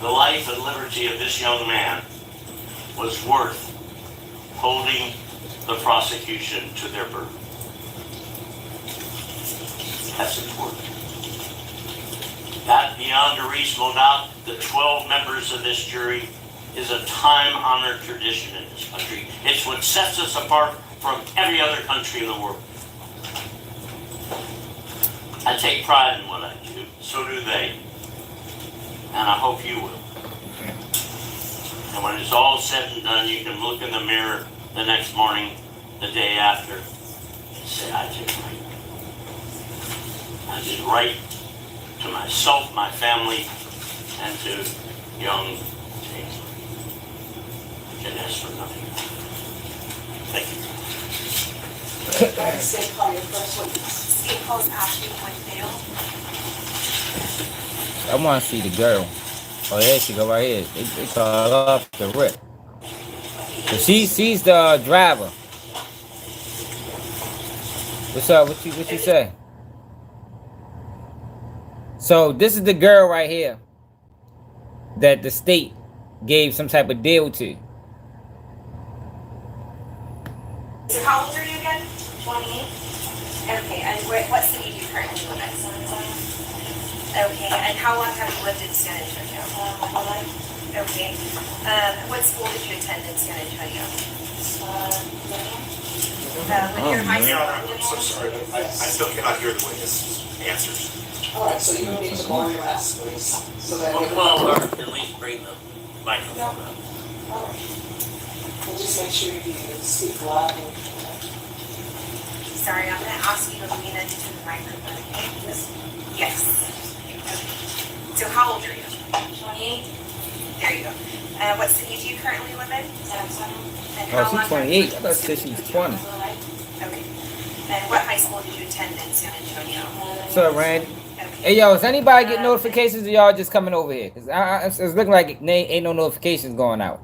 the life and liberty of this young man was worth holding the prosecution to their burden. That's important. That, beyond a reasonable doubt, the 12 members of this jury is a time-honored tradition in this country. It's what sets us apart from every other country in the world. I take pride in what I do. So do they. And I hope you will. And when it's all said and done, you can look in the mirror the next morning, the day after, and say, I did right. I did right to myself, my family, and to young Tay. I can ask for nothing. Thank you. State call your first witness. State calls Ashley Whitfield. I want to see the girl. Oh, there she go right here. They call her off the rip. So she's the driver. What's up? What you say? So this is the girl right here that the state gave some type of deal to. So how old are you again? 28. Okay, and what city do you currently live in? Okay, and how long have you lived in San Antonio? Okay. What school did you attend in San Antonio? When you were high school? I'm so sorry, but I still cannot hear the witness answers. All right, so you don't need to borrow your mask, please. So that Well, at least bring the microphone up. All right. We'll just make sure you speak loud. Sorry, I'm going to ask you to lean into the microphone, okay? Yes. Okay. So how old are you? 28. There you go. What city do you currently live in? San Antonio. And Oh, she's 28. I thought she said she was 20. Okay. And what high school did you attend in San Antonio? What's up, Randy? Okay. Hey, yo, is anybody getting notifications or y'all just coming over here? Because it's looking like ain't no notifications going out.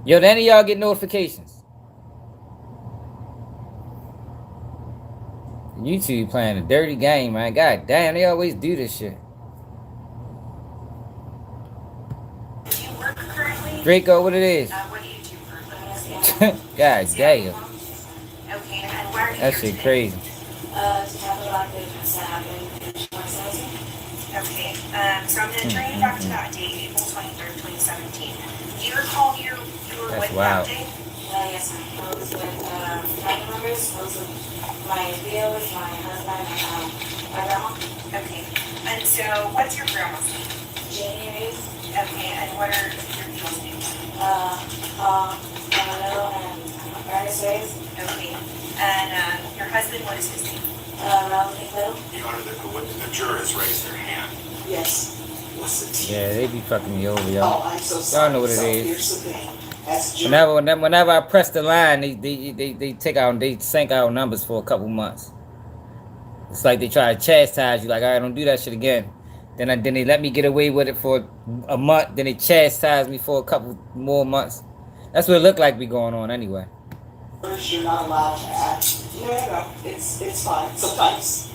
Yo, did any of y'all get notifications? YouTube playing a dirty game, man. God damn, they always do this shit. Do you work currently? Draco, what it is? What do you do for a living? God damn. Okay, and why are you That here shit today? crazy. Okay, so I'm going to turn you back to that date, April 23rd, 2017. Do you recall who you were That's with wild. that day? Yes, I was with family members. I was with my dealers, my husband, and my grandma. Okay, and so what's your grandma's name? Janie Reeves, Okay, and what are your people's names? Little, and Ernest Reeves. Okay, and your husband, what is his name? Ralph Little. Your Honor, the juror has raised their hand. Yes. What's the T? Yeah, they be fucking me over, Oh, y'all. I'm so sorry. Y'all know what it So is. here's the thing. As jury, Whenever I press the line, they take out, they sync out numbers for a couple months. It's like they try to chastise you, like, all right, don't do that shit again. Then they let me get away with it for a month. Then they chastise me for a couple more months. That's what it looked like be going on anyway. you're not allowed to ask. No, it's fine. Sometimes,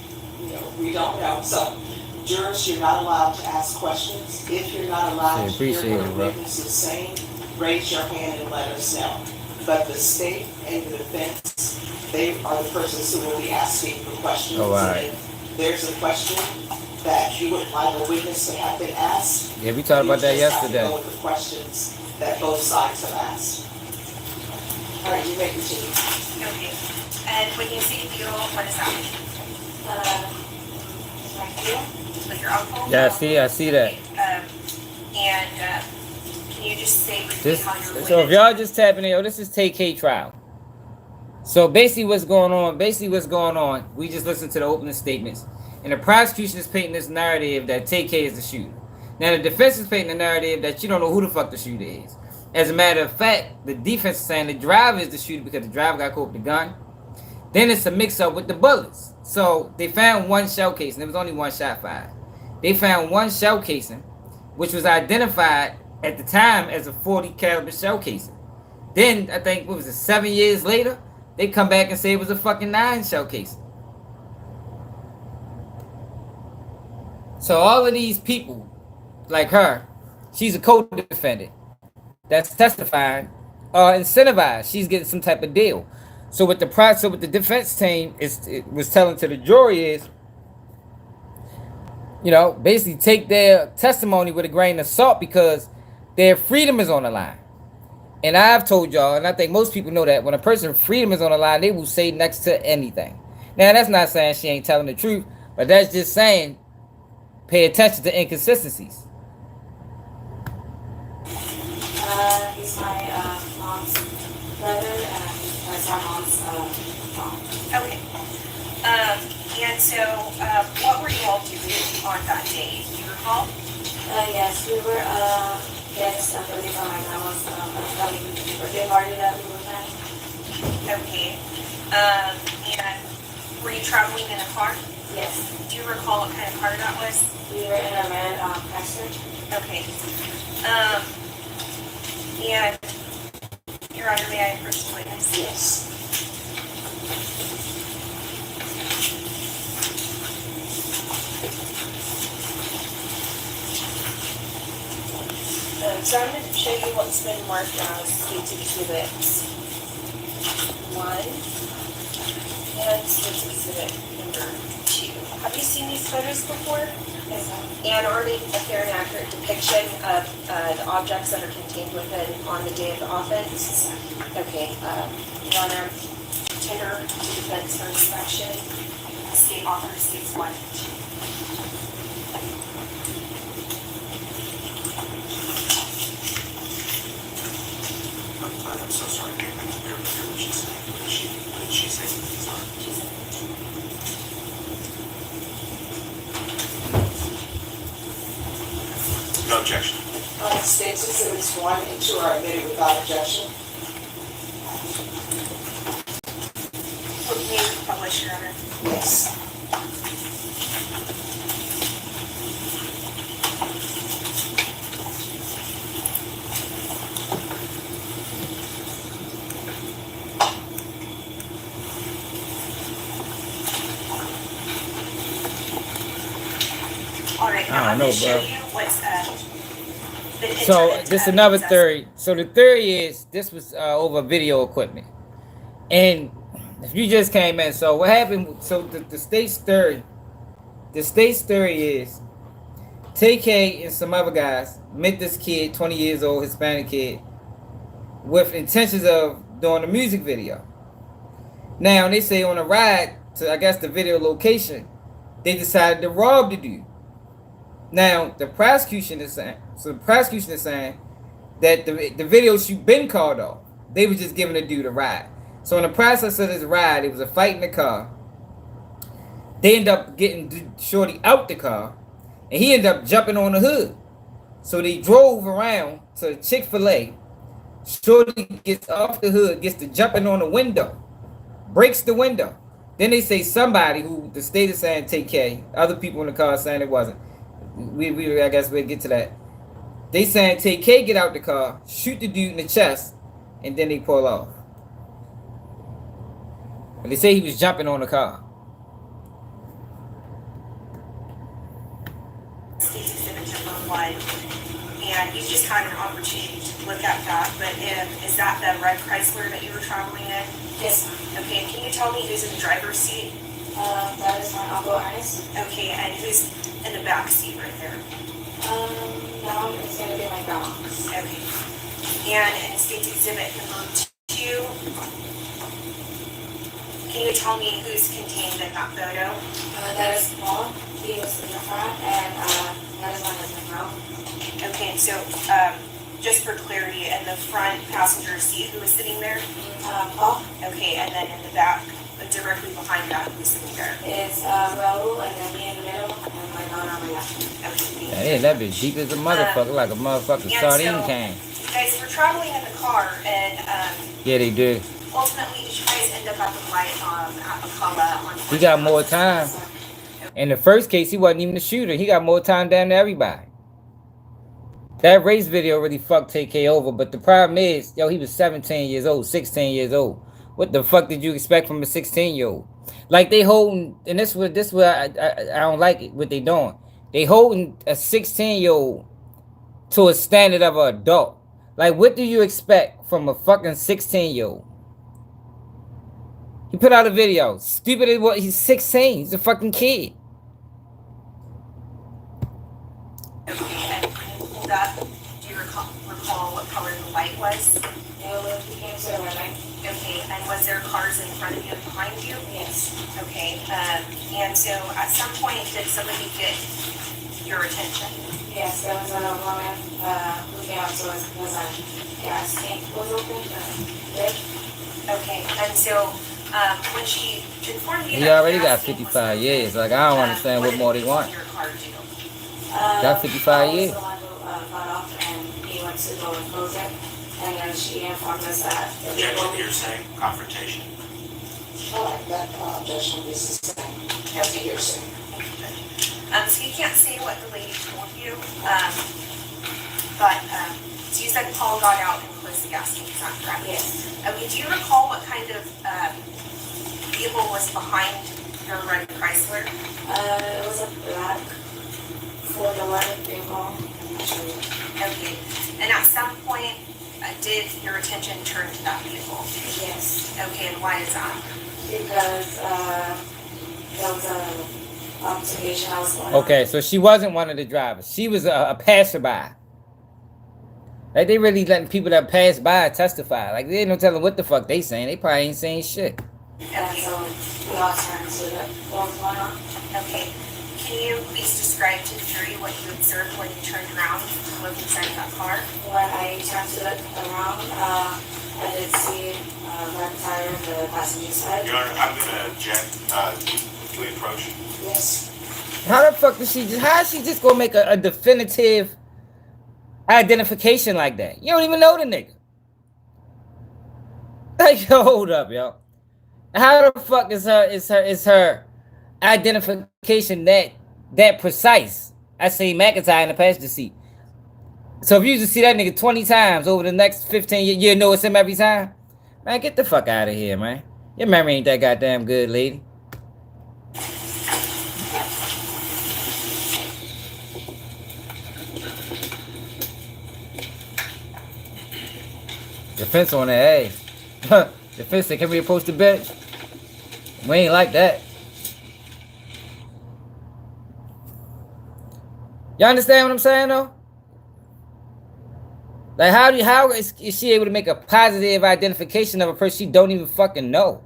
we don't know. So, jurors, you're not allowed to ask questions. If you're not allowed to Appreciate hear what it, a bro. witness is saying, raise your hand and let us know. But the state and the defense, they are the persons who will be asking for questions. Oh, all right. And if there's a question that you would like a witness to have been asked, Yeah, we talked about that you just have to yesterday. go with the questions that both sides have asked. All right, you may continue. Okay, and when you say deal, what does that mean? My deal. With your uncle? Yeah, I see that. And can you just say briefly how you're So if y'all just tapping in, this is TAY trial. So basically what's going on, we just listened to the opening statements. And the prosecution is painting this narrative that TAY is the shooter. Now the defense is painting the narrative that you don't know who the fuck the shooter is. As a matter of fact, the defense is saying the driver is the shooter because the driver got caught with the gun. Then it's a mix-up with the bullets. So they found one shell casing. There was only one shot fired. They found one shell casing, which was identified at the time as a 40 caliber shell casing. Then, I think, 7 years later, they come back and say it was a fucking 9 shell casing. So all of these people, like her, she's a co-defendant that's testifying, are incentivized. She's getting some type of deal. So what the defense team was telling to the jury is, basically take their testimony with a grain of salt because their freedom is on the line. And I've told y'all, and I think most people know that when a person's freedom is on the line, they will say next to anything. Now, that's not saying she ain't telling the truth, but that's just saying pay attention to inconsistencies. He's my mom's brother, and that's my mom's mom. Okay. And so, what were you all doing on that day? Do you recall? Yes, we were getting stuff ready for my grandma's birthday party that we were having. Okay. And were you traveling in a car? Yes. Do you recall what kind of car that was? We were in a red Chrysler. Okay. And Your Honor, may I approach the witness? Yes. So I'm going to show you what's been marked as State Exhibits 1 and State Exhibit number 2. Have you seen these photos before? Yes, And are they a fair and accurate depiction of the objects that are contained within on the day of the offense? Okay, Your Honor, tender to defense for inspection. The state offers States 1 and 2. I'm so sorry. I can't hear what she said. What did she say? No objection. States Exhibits 1 and 2 are admitted without objection. May we publish, Your Honor? Yes. All right, now I I'm don't going to know, show bro. you what's been So entered this into another evidence. theory. So the theory is this was over video equipment, and if you just came in, so what happened? So the state's theory is TAY and some other guys met this kid, 20 years old, Hispanic kid, with intentions of doing a music video. Now they say on a ride to, I guess, the video location, they decided to rob the dude. Now the prosecution is saying that the video shoot been called off. They were just giving the dude a ride. So in the process of this ride, it was a fight in the car. They end up getting Shorty out the car, and he ended up jumping on the hood. So they drove around to Chick-fil-A. Shorty gets off the hood, gets to jumping on the window, breaks the window. Then they say somebody who the state is saying TAY, other people in the car saying it wasn't. I guess we'll get to that. They saying TAY get out the car, shoot the dude in the chest, and then they pull off. But they say he was jumping on the car. State's Exhibit number 1, and you just had an opportunity to look at that, but is that the red Chrysler that you were traveling in? Yes. Okay, can you tell me who's in the driver's seat? That is my uncle Ernest. Okay, and who's in the back seat right there? Now it's gonna be my grandma. Okay. And in State's Exhibit number 2, can you tell me who's contained in that photo? That is Paul. He was in the front, and that is my husband now. Okay, and so just for clarity, in the front passenger seat, who was sitting there? Paul. Okay, and then in the back, directly behind that, who's sitting there? It's Raul, and then me in the middle, and my daughter on my left. Okay. Yeah, that bitch deep as a motherfucker, like a motherfucking And sardine so, can. You guys were traveling in the car, and Yeah, they do. ultimately, did you guys end up at the light at McCullough on? He got more time. In the first case, he wasn't even the shooter. He got more time than everybody. That race video really fucked TAY over, but the problem is, yo, he was 17 years old, 16 years old. What the fuck did you expect from a 16-year-old? Like they holding, and this what I don't like it, what they doing. They holding a 16-year-old to a standard of an adult. Like, what do you expect from a fucking 16-year-old? He put out a video. Stupid as what? He's 16. He's a fucking kid. Okay, and pulled up, do you recall what color the light was? It became so red light. Okay, and was there cars in front of you and behind you? Yes. Okay, and so at some point, did somebody get your attention? Yes, there was a woman who came up to us because our gas tank was open. Okay, and so When she informed you He that already got gas was 55 years. Like, I don't understand what what did more the they people want. in your car do? Got 55 years. I was the one who got off and he went to go and close it. And then she informed us that the Objection, vehicle. hearsay, confrontation. Oh, that objection is the same as the hearsay. So you can't say what the lady told you, but so you said Paul got out and closed the gas tank, is that correct? Yes. Okay, do you recall what kind of vehicle was behind your red Chrysler? It was a black four-door vehicle. Okay, and at some point, did your attention turn to that vehicle? Yes. Okay, and why is that? Because there was a altercation I was going on. Okay, so she wasn't one of the drivers. She was a passerby. Like, they really letting people that pass by testify. Like, they ain't no telling what the fuck they saying. They probably ain't saying shit. And so we all turned to what was going on. Okay, can you please describe to the jury what you observed when you turned around to look inside that car? When I turned to look around, I did see red tire on the passenger side. Your Honor, I'm going to object. Can we approach? Yes. How the fuck did she just, how is she just gonna make a definitive identification like that? You don't even know the nigga. Like, yo, hold up, yo. How the fuck is her identification that precise? I see McIntyre in the passenger seat. So if you just see that nigga 20 times over the next 15 years, you know it's him every time? Man, get the fuck out of here, man. Your memory ain't that goddamn good, lady. Defense on their ass. Defense said, can we approach the bench? We ain't like that. You understand what I'm saying, though? Like, how is she able to make a positive identification of a person she don't even fucking know?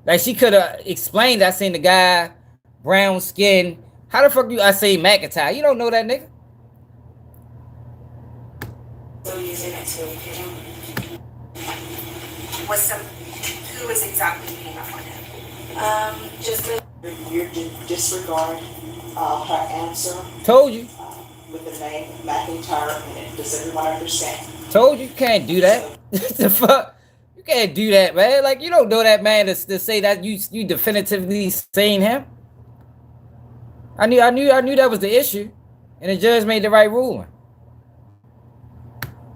Like, she could have explained, I seen the guy, brown skin. How the fuck do I say McIntyre? You don't know that nigga. So using it to, Who was exactly beating up on him? just to You disregard her answer Told you. with the name McIntyre in it. Does everyone understand? Told you can't do that. What the fuck? You can't do that, man. Like, you don't know that man to say that you definitively saying him. I knew that was the issue, and the judge made the right ruling.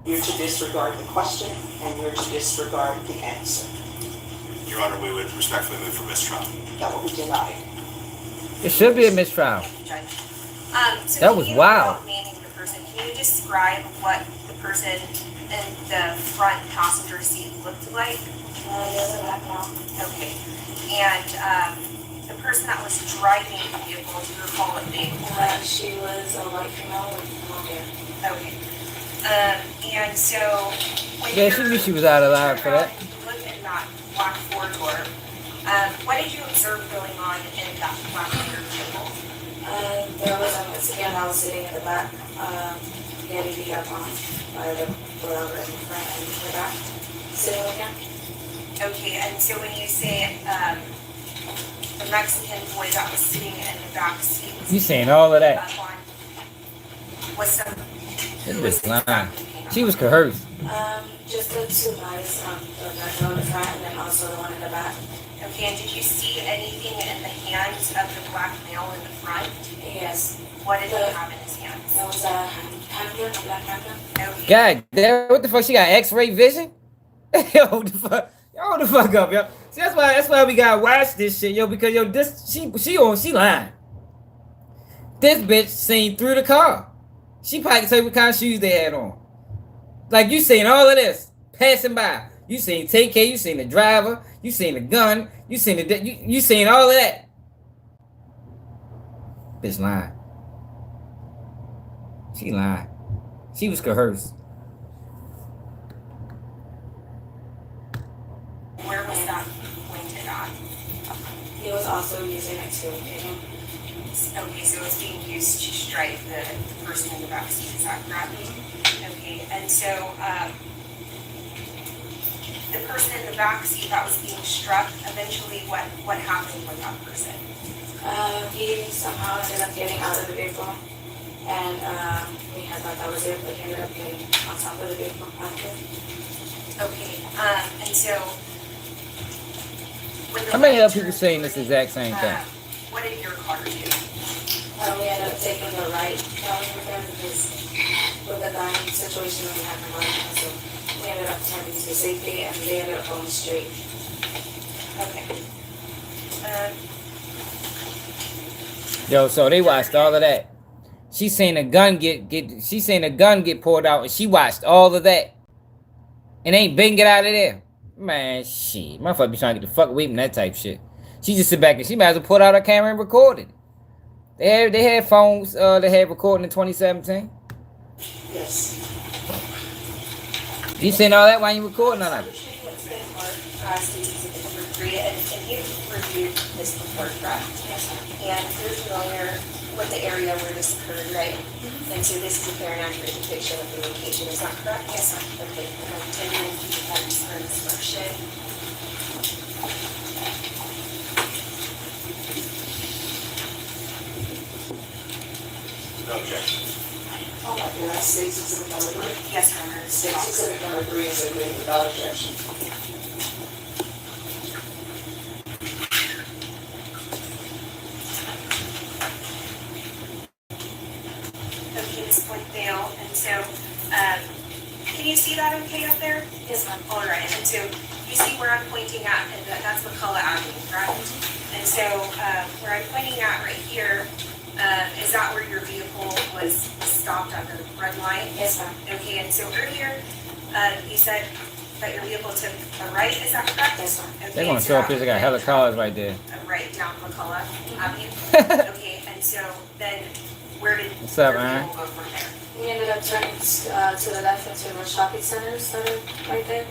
You're to disregard the question and you're to disregard the answer. Your Honor, we would respectfully move for mistrial. That will be denied. It should be a mistrial. Judge. So That was wild. without naming the person, can you describe what the person in the front passenger seat looked like? there's a black now. Okay. And the person that was driving the vehicle, do you recall what they were? She was a white female with long hair. Okay. And so when Yeah, she knew she was out of line for that. you look in that black four-door, what did you observe going on in that black vehicle? There was a Mexican that was sitting in the back, getting beat up on by the brother in the front and the back, sitting with him. Okay, and so when you say the Mexican boy that was sitting in the back seat was You saying all of that? up on, was some This bitch lying. She was coerced. Just the two guys, the guy on the front and then also the one in the back. Okay, and did you see anything in the hands of the black male in the front? Yes. What did he have in his hands? That was a handgun, a black handgun. Okay. God damn, what the fuck? She got X-ray vision? Yo, what the fuck? Yo, hold the fuck up, yo. See, that's why we gotta watch this shit, yo, because yo, she lying. This bitch seen through the car. She probably can tell you what kind of shoes they had on. Like, you seen all of this passing by. You seen TAY, you seen the driver, you seen the gun, you seen you seen all of that. Bitch lying. She lied. She was coerced. Where was that pointed at? He was also using it to hit him. Okay, so it's being used to strike the person in the back seat, is that correct? Okay, and so the person in the back seat that was being struck, eventually what happened with that person? He somehow ended up getting out of the vehicle, and we had thought that was it, but he ended up getting on top of the vehicle after. Okay, and so when the How many right other people turn saying this exact same thing? what did your car do? We ended up taking the right down with him because with the dying situation we had in mind, so we ended up turning to safety and they ended up going straight. Okay. Yo, so they watched all of that. She seen a gun get pulled out, and she watched all of that, and ain't been get out of there. Man, shit, motherfucker be trying to get the fuck away from that type shit. She just sit back and she might as well pull out her camera and record it. They had phones that had recording in 2017. Yes. You seen all that while you recording all that? And you reviewed this before, correct? And you're familiar with the area where this occurred, right? And so this is a fair and accurate depiction of the location, is that correct? Yes, ma'am. Okay, and I'm intending to defense for inspection. No objection. Oh my God, 6 Exhibit number 3. Yes, Your Honor. 6 Exhibit number 3 is admitted without objection. Okay, Ms. Bail, and so, can you see that okay up there? Yes, ma'am. All right, and so you see where I'm pointing at, and that's McCullough Avenue, correct? And so where I'm pointing at right here, is that where your vehicle was stopped at the red light? Yes, ma'am. Okay, and so earlier, you said that your vehicle took a right, is that correct? Yes, ma'am. Okay, They're gonna so show up that here. They got hella cars right there. a right down McCullough Avenue. Okay, and so then where did What's up, your man? vehicle go from there? We ended up turning to the left into the shopping centers that are right there.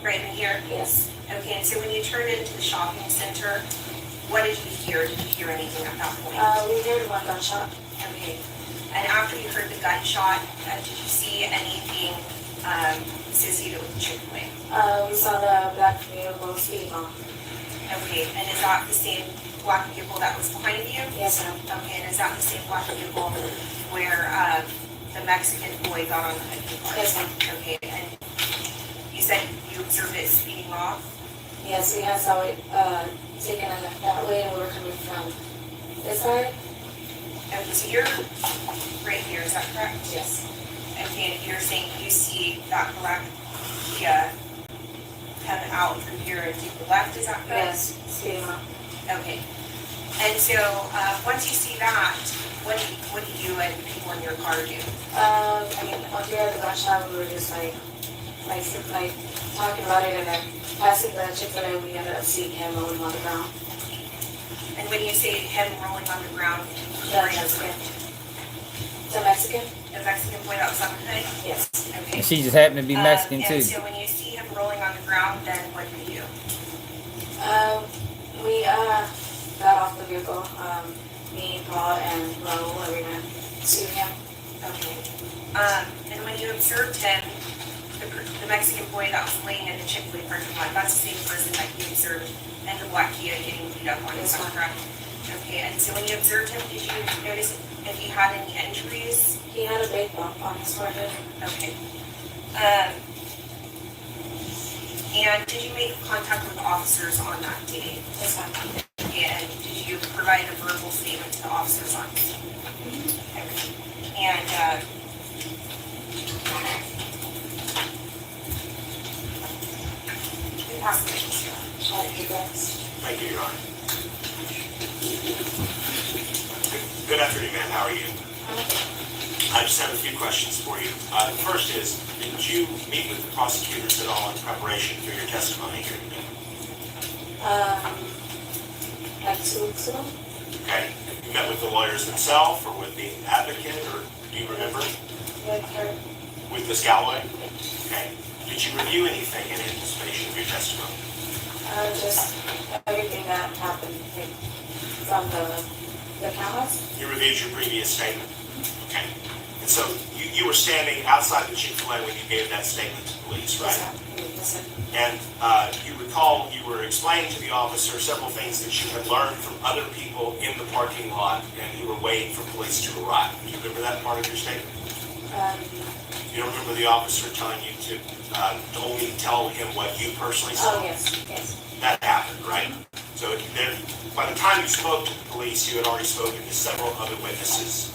Right in here? Yes. Okay, and so when you turned into the shopping center, what did you hear? Did you hear anything at that point? We heard one gunshot. Okay. And after you heard the gunshot, did you see anything associated with Chick-fil-A? We saw the black vehicle speeding off. Okay, and is that the same black vehicle that was behind you? Yes, ma'am. Okay, and is that the same black vehicle where the Mexican boy got on the hood of the car? Yes, ma'am. Okay, and you said you observed it speeding off? Yes, we had saw it taken a left that way and we were coming from this side. Okay, so you're right here, is that correct? Yes. Okay, and you're saying you see that black Kia come out from here and take the left, is that correct? Yes, speeding off. Okay. And so, once you see that, what do you and people in your car do? Once we had the gunshot, we were just like talking about it and then passing the Chick-fil-A, we ended up seeing him rolling on the ground. And when you say him rolling on the ground, The Mexican. The Mexican? the Mexican boy that was on the hood? Yes. Okay. And she just happened to be Mexican too. And so when you see him rolling on the ground, then what do you do? We got off the vehicle. Me, Paul, and Raul, we went to him. Okay. And when you observed him, the Mexican boy that was laying in the Chick-fil-A parking lot, that's the same person that you observed and the black Kia getting beat up on, is that correct? Okay, and so when you observed him, did you notice if he had any injuries? He had a big bump on his forehead. Okay. And did you make contact with officers on that day? Yes, ma'am. Okay, and did you provide a verbal statement to the officers on it? Okay. And, Thank you, Your Honor. Good afternoon, ma'am. How are you? I just have a few questions for you. The first is, did you meet with the prosecutors at all in preparation for your testimony here today? Like 2 weeks ago. Okay. You met with the lawyers themselves or with the advocate, or do you remember? With her. With Ms. Galloway? Okay. Did you review anything in anticipation of your testimony? Just everything that happened from the cameras. You reviewed your previous statement? Okay. And so you were standing outside the Chick-fil-A when you gave that statement to police, right? Yes, Yes, sir. And you recall you were explaining to the officer several things that you had learned from other people in the parking lot, and you were waiting for police to arrive. Do you remember that part of your statement? You don't remember the officer telling you to only tell him what you personally saw? Oh, yes, yes. That happened, right? So there, by the time you spoke to the police, you had already spoken to several other witnesses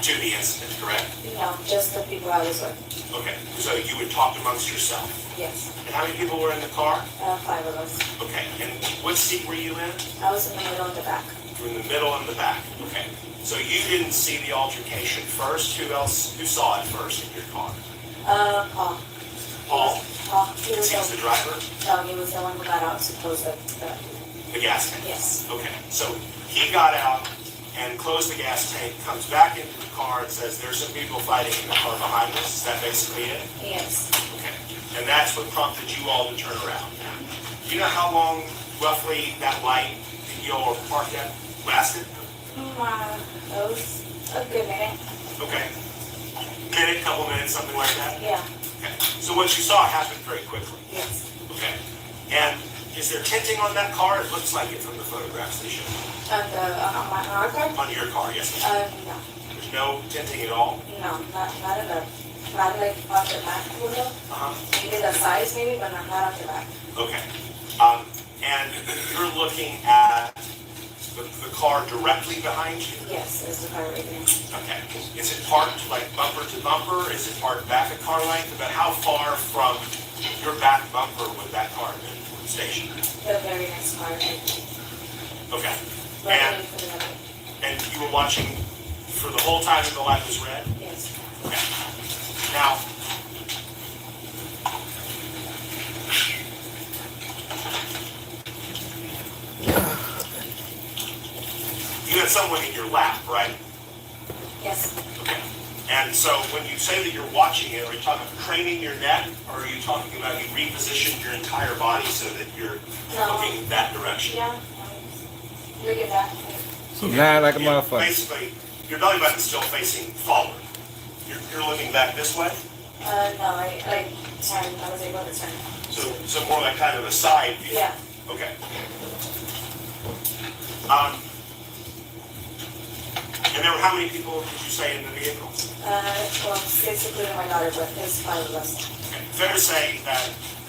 to the incident, correct? No, just the people I was with. Okay, so you would talk amongst yourself. Yes. And how many people were in the car? 5 of us. Okay, and what seat were you in? I was in the middle and the back. You were in the middle and the back. Okay. So you didn't see the altercation first. Who saw it first in your car? Paul. Paul? Paul. He was He's the driver? No, he was the one who got out to close the gas tank? Yes. Okay, so he got out and closed the gas tank, comes back into the car and says, there's some people fighting in the car behind us. Is that basically it? Yes. Okay. And that's what prompted you all to turn around. Do you know how long roughly that light that you all were parked at lasted? That was a good minute. Okay. Minute, couple minutes, something like that? Yeah. Okay. So what you saw happened very quickly? Yes. Okay. And is there tinting on that car? It looks like it from the photographs they showed. On our car? On your car, yes. No. There's no tinting at all? No, not in the, not like on the back window. Maybe the sides maybe, but not on the back. Okay. And you're looking at the car directly behind you? Yes, there's the car right there. Okay. Is it parked like bumper to bumper? Is it parked back a car length? About how far from your back bumper would that car have been stationed? The very next car. Okay. Right And, for the middle. and you were watching for the whole time that the light was red? Yes. Okay. Now, you had someone in your lap, right? Yes. Okay. And so when you say that you're watching it, are you talking about craning your neck, or are you talking about you repositioned your entire body so that you're looking that direction? Yeah. Look at that. She lying like a Yeah, motherfucker. basically, your belly button's still facing forward. You're looking back this way? No, I turned. I was able to turn. So more like kind of a side view? Yeah. Okay. And there were how many people, did you say, in the vehicle? Well, 6 including my daughter, but there's 5 of us. Okay. Fair to say that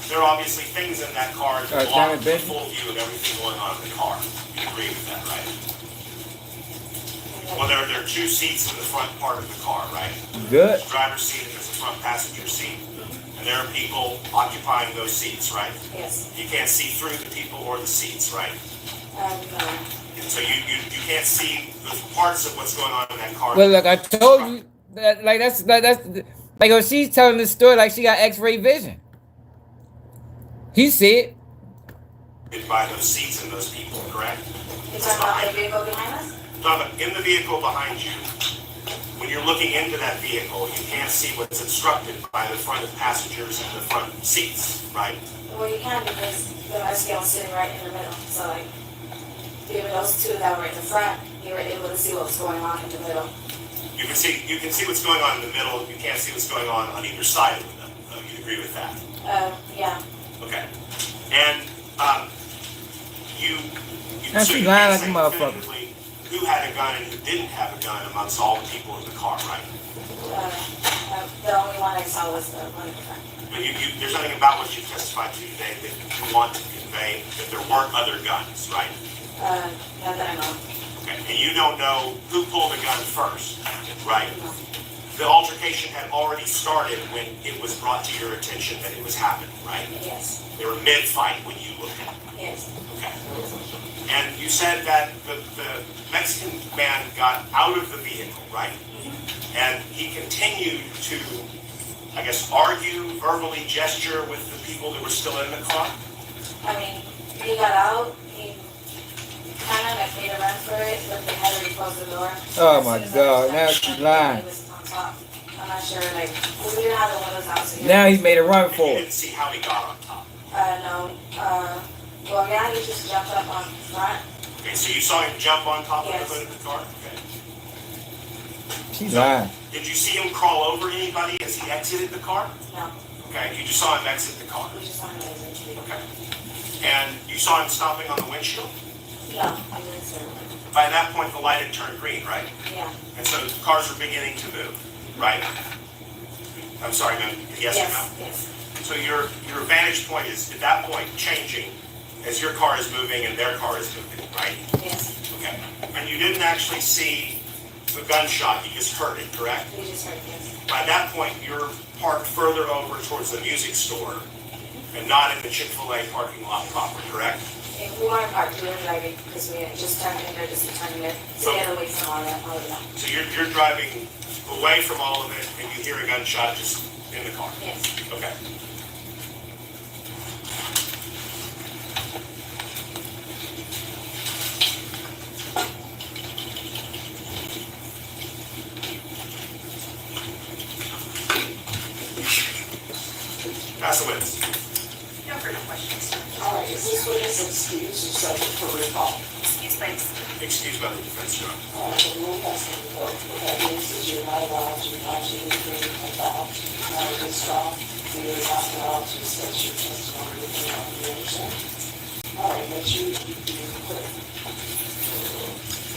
there are obviously things in that car that Alright, block Simon, the Ben. full view of everything going on in the car. You agree with that, right? Well, there are 2 seats in the front part of the car, right? Good. There's the driver's seat and there's the front passenger seat. And there are people occupying those seats, right? Yes. You can't see through the people or the seats, right? No. And so you can't see the parts of what's going on in that car. Well, look, I told you that, that's like when she's telling this story like she got X-ray vision. He said, By those seats and those people, correct? You're talking about the vehicle behind us? No, but in the vehicle behind you, when you're looking into that vehicle, you can't see what's obstructed by the front passengers and the front seats, right? Well, you can because the rescue was sitting right in the middle. So, like, even those 2 that were in the front, you were able to see what was going on in the middle. You can see what's going on in the middle. You can't see what's going on either side of them. You agree with that? Yeah. Okay. And you Now so she you lying can't like a say motherfucker. definitively who had a gun and who didn't have a gun amongst all the people in the car, right? The only one I saw was the one in the front. But there's nothing about what you testified to today that you want to convey that there weren't other guns, right? Not that I know. Okay. And you don't know who pulled the gun first, right? No. The altercation had already started when it was brought to your attention that it was happening, right? Yes. They were mid-fight when you looked at it. Yes. Okay. And you said that the Mexican man got out of the vehicle, right? And he continued to, I guess, argue, verbally gesture with the people that were still in the car? I mean, he got out, he kind of like made a run for it, but they had already closed the door. oh my God, now she's lying. He was on top. I'm not sure, like, we didn't have the windows out, so Now he made a run And for you it. didn't see how he got on top. No. Well, yeah, he just jumped up on front. Okay, so you saw him jump on top Yes. of the hood of the car? Okay. She's lying. Did you see him crawl over anybody as he exited the car? No. Okay, you just saw him exit the car. We just saw him exit. Okay. And you saw him stopping on the windshield? No, I didn't, sir. By that point, the light had turned green, right? Yeah. And so the cars were beginning to move, right? I'm sorry, ma'am. Yes or no? Yes. So your vantage point is at that point changing as your car is moving and their car is moving, right? Yes. Okay. And you didn't actually see the gunshot, you just heard it, correct? We just heard this. By that point, you're parked further over towards the music store and not in the Chick-fil-A parking lot proper, correct? If we weren't parked, we were driving because we had just turned in there, just turned in, to get away from all of that. So you're driving away from all of it and you hear a gunshot just in the car? Yes. Okay. Pass the witness. No further questions. All right, is this witness excused or subject for recall? Excuse, please. Excused by the defense, Your Honor. All right, the rule has been revoked. What that means is you're not allowed to actually anything about this trial. You're not allowed to discuss your testimony with anyone, you understand? All right, but you clear.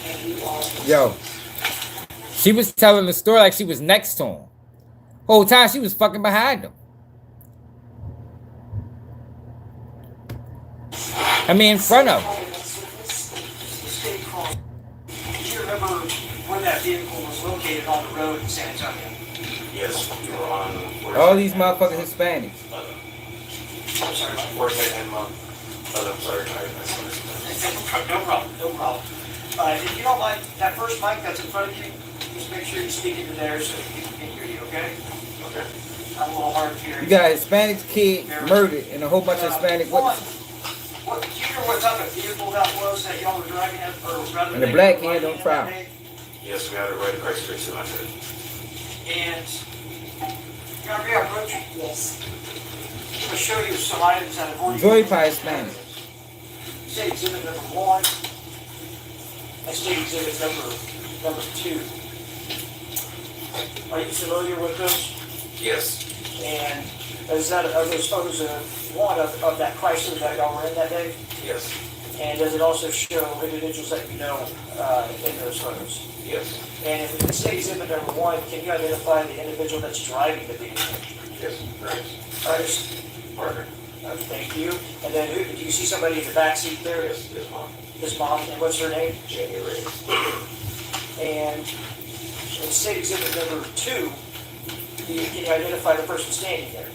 And you are. Yo, she was telling the story like she was next to him. Whole time she was fucking behind him. I mean, in front of him. State Cross. Do you remember where that vehicle was located on the road in San Antonio? Yes, you were on. All these motherfucking Hispanics. I'm sorry, Mike. I'm sorry. No problem, no problem. If you don't mind, that first mic that's in front of you, just make sure you speak into there so people can hear you, okay? Okay. I'm a little hard of hearing. You got a Hispanic kid murdered and a whole bunch of Hispanic witnesses. What, do you hear what type of vehicle that was that y'all were driving at, or rather? And the black kid on trial. Yes, we had it right across the street, so And, you want to be our approach? Yes. I'm going to show you some items that have already. Joy Pie Hispanic. State exhibit number 1, and state exhibit number 2. Are you familiar with those? Yes. And are those photos of that Chrysler that y'all were in that day? Yes. And does it also show individuals that you know in those photos? Yes. And if it's state exhibit number 1, can you identify the individual that's driving the vehicle? Yes. Ernest? Parker. Thank you. And then do you see somebody in the back seat there? Yes, his mom. His mom, and what's her name? Jamie Ray. And in state exhibit number 2, can you identify the person standing there?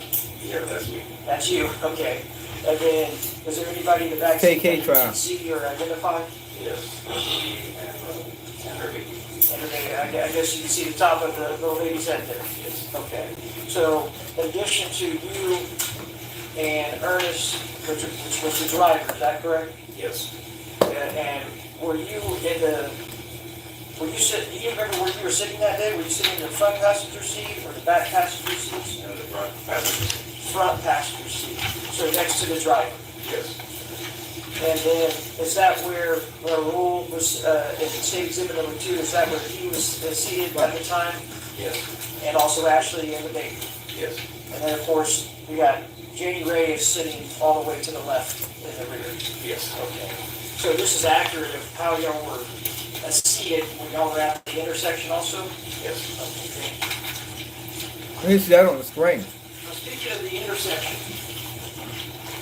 Yeah, that's me. That's you, okay. And then, is there anybody in the back TAY seat that you trial. can see or identify? Yes. And her baby. And I guess you can see the top of the little lady's head there. Yes. Okay. So, in addition to you and Ernest, which was the driver, is that correct? Yes. And were you in the, do you remember where you were sitting that day? Were you sitting in the front passenger seat or the back passenger seat? And the front passenger. Front passenger seat, so next to the driver. Yes. And then, is that where Raul was, in state exhibit number 2, is that where he was seated at the time? Yes. And also Ashley and the baby? Yes. And then, of course, we got Janie Ray is sitting all the way to the left in the rear. Yes. Okay. So this is accurate of how y'all were seated when y'all were at the intersection also? Yes. Okay. Let me see that on the screen. Now, speaking of the intersection,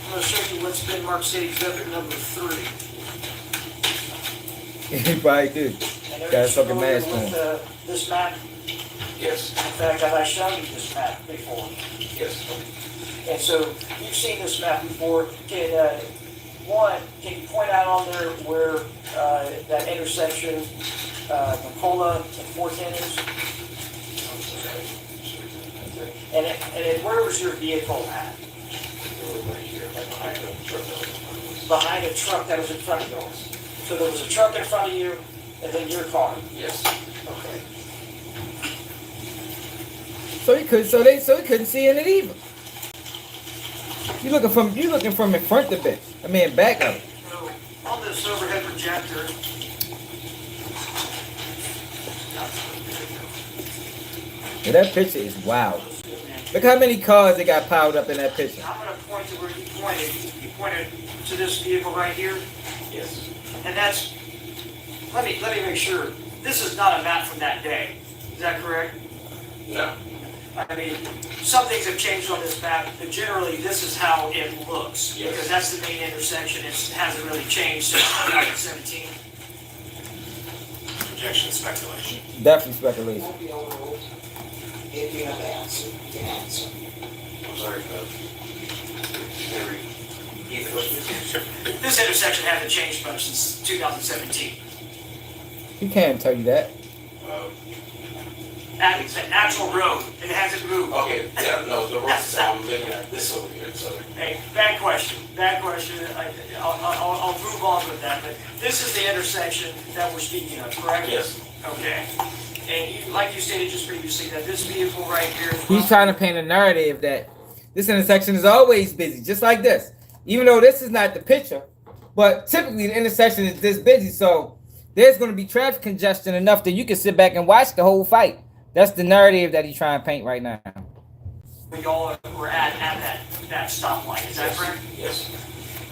I'm going to show you what's been marked state exhibit number 3. He probably did. And Got a fucking familiar mask on. with, this map? Yes. In fact, have I shown you this map before? Yes. And so you've seen this map before. Can you point out on there where that intersection, Nicola and 410 is? And where was your vehicle at? Behind a truck that was in front of you. So there was a truck in front of you, and then your car. Yes. Okay. So he couldn't see in it either. You looking from in front of it. I mean back of it. So on this overhead projector, Yeah, that picture is wild. Look how many cars they got piled up in that picture. I'm gonna point to where you pointed. You pointed to this vehicle right here. Yes. And that's, let me make sure, this is not a map from that day. Is that correct? No. I mean, some things have changed on this map, but generally this is how it looks. Yes. Because that's the main intersection. It hasn't really changed since 2017. Projection, speculation. Definitely speculation. Won't be overruled. If you have the answer, you can answer. I'm sorry, Henry. Either way. This intersection hasn't changed much since 2017. He can't tell you that. It's an actual road. It hasn't moved. Okay, yeah, no, the road, I'm looking at this over here, so. Hey, bad question. I'll move on with that, but this is the intersection that we're speaking of, correct? Yes. Okay. And you, like you stated just previously, that this vehicle right here. He's trying to paint a narrative that this intersection is always busy, just like this. Even though this is not the picture, but typically the intersection is this busy, so there's going to be traffic congestion enough that you can sit back and watch the whole fight. That's the narrative that he's trying to paint right now. We all were at that stoplight, is that correct? Yes.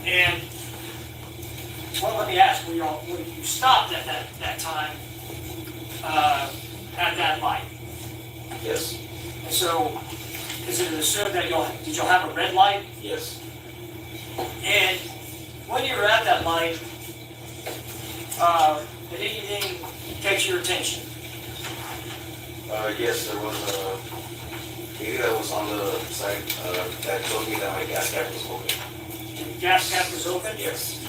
And, well, let me ask, when you stopped at that time, at that light? Yes. And so, is it assumed that did y'all have a red light? Yes. And when you were at that light, did anything catch your attention? Yes, there was a lady that was on the side that told me that my gas cap was open. The gas cap was open? Yes.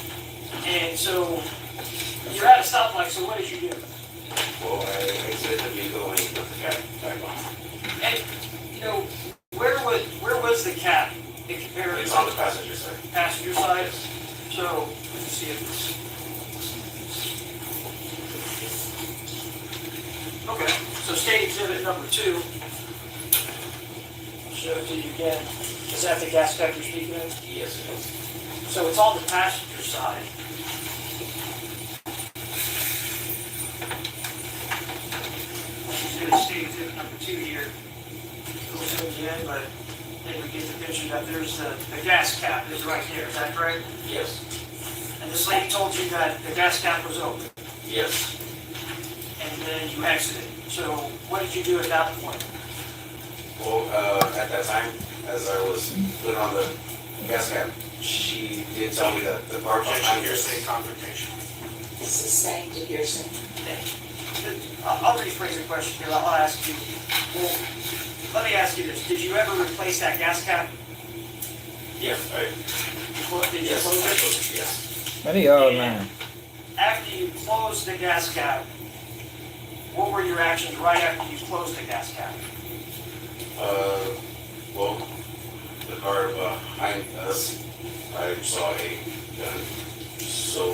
And so, you're at a stoplight, so what did you do? Well, I exited the vehicle and put the cap back on. And, you know, where was the cap in comparison? It's on the passenger side. Passenger side? So, let me see if it's... Okay, so state exhibit number 2. I'll show it to you again. Is that the gas cap you're speaking of? Yes, it is. So it's on the passenger side. Let's do state exhibit number 2 here. We'll zoom in, but then we get the picture that there's the gas cap is right there. Is that correct? Yes. And this lady told you that the gas cap was open, Yes. and then you exited. So what did you do at that point? Well, at that time, as I was putting on the gas cap, she did tell me that the car Objection, hearsay confrontation. This is saying to hearsay. I'll rephrase the question here. I'll ask you. Well, let me ask you this: did you ever replace that gas cap? Yeah, Did you close it? Yes. What are y'all lying? After you closed the gas cap, what were your actions right after you closed the gas cap? Well, the car behind us, I saw a gun. So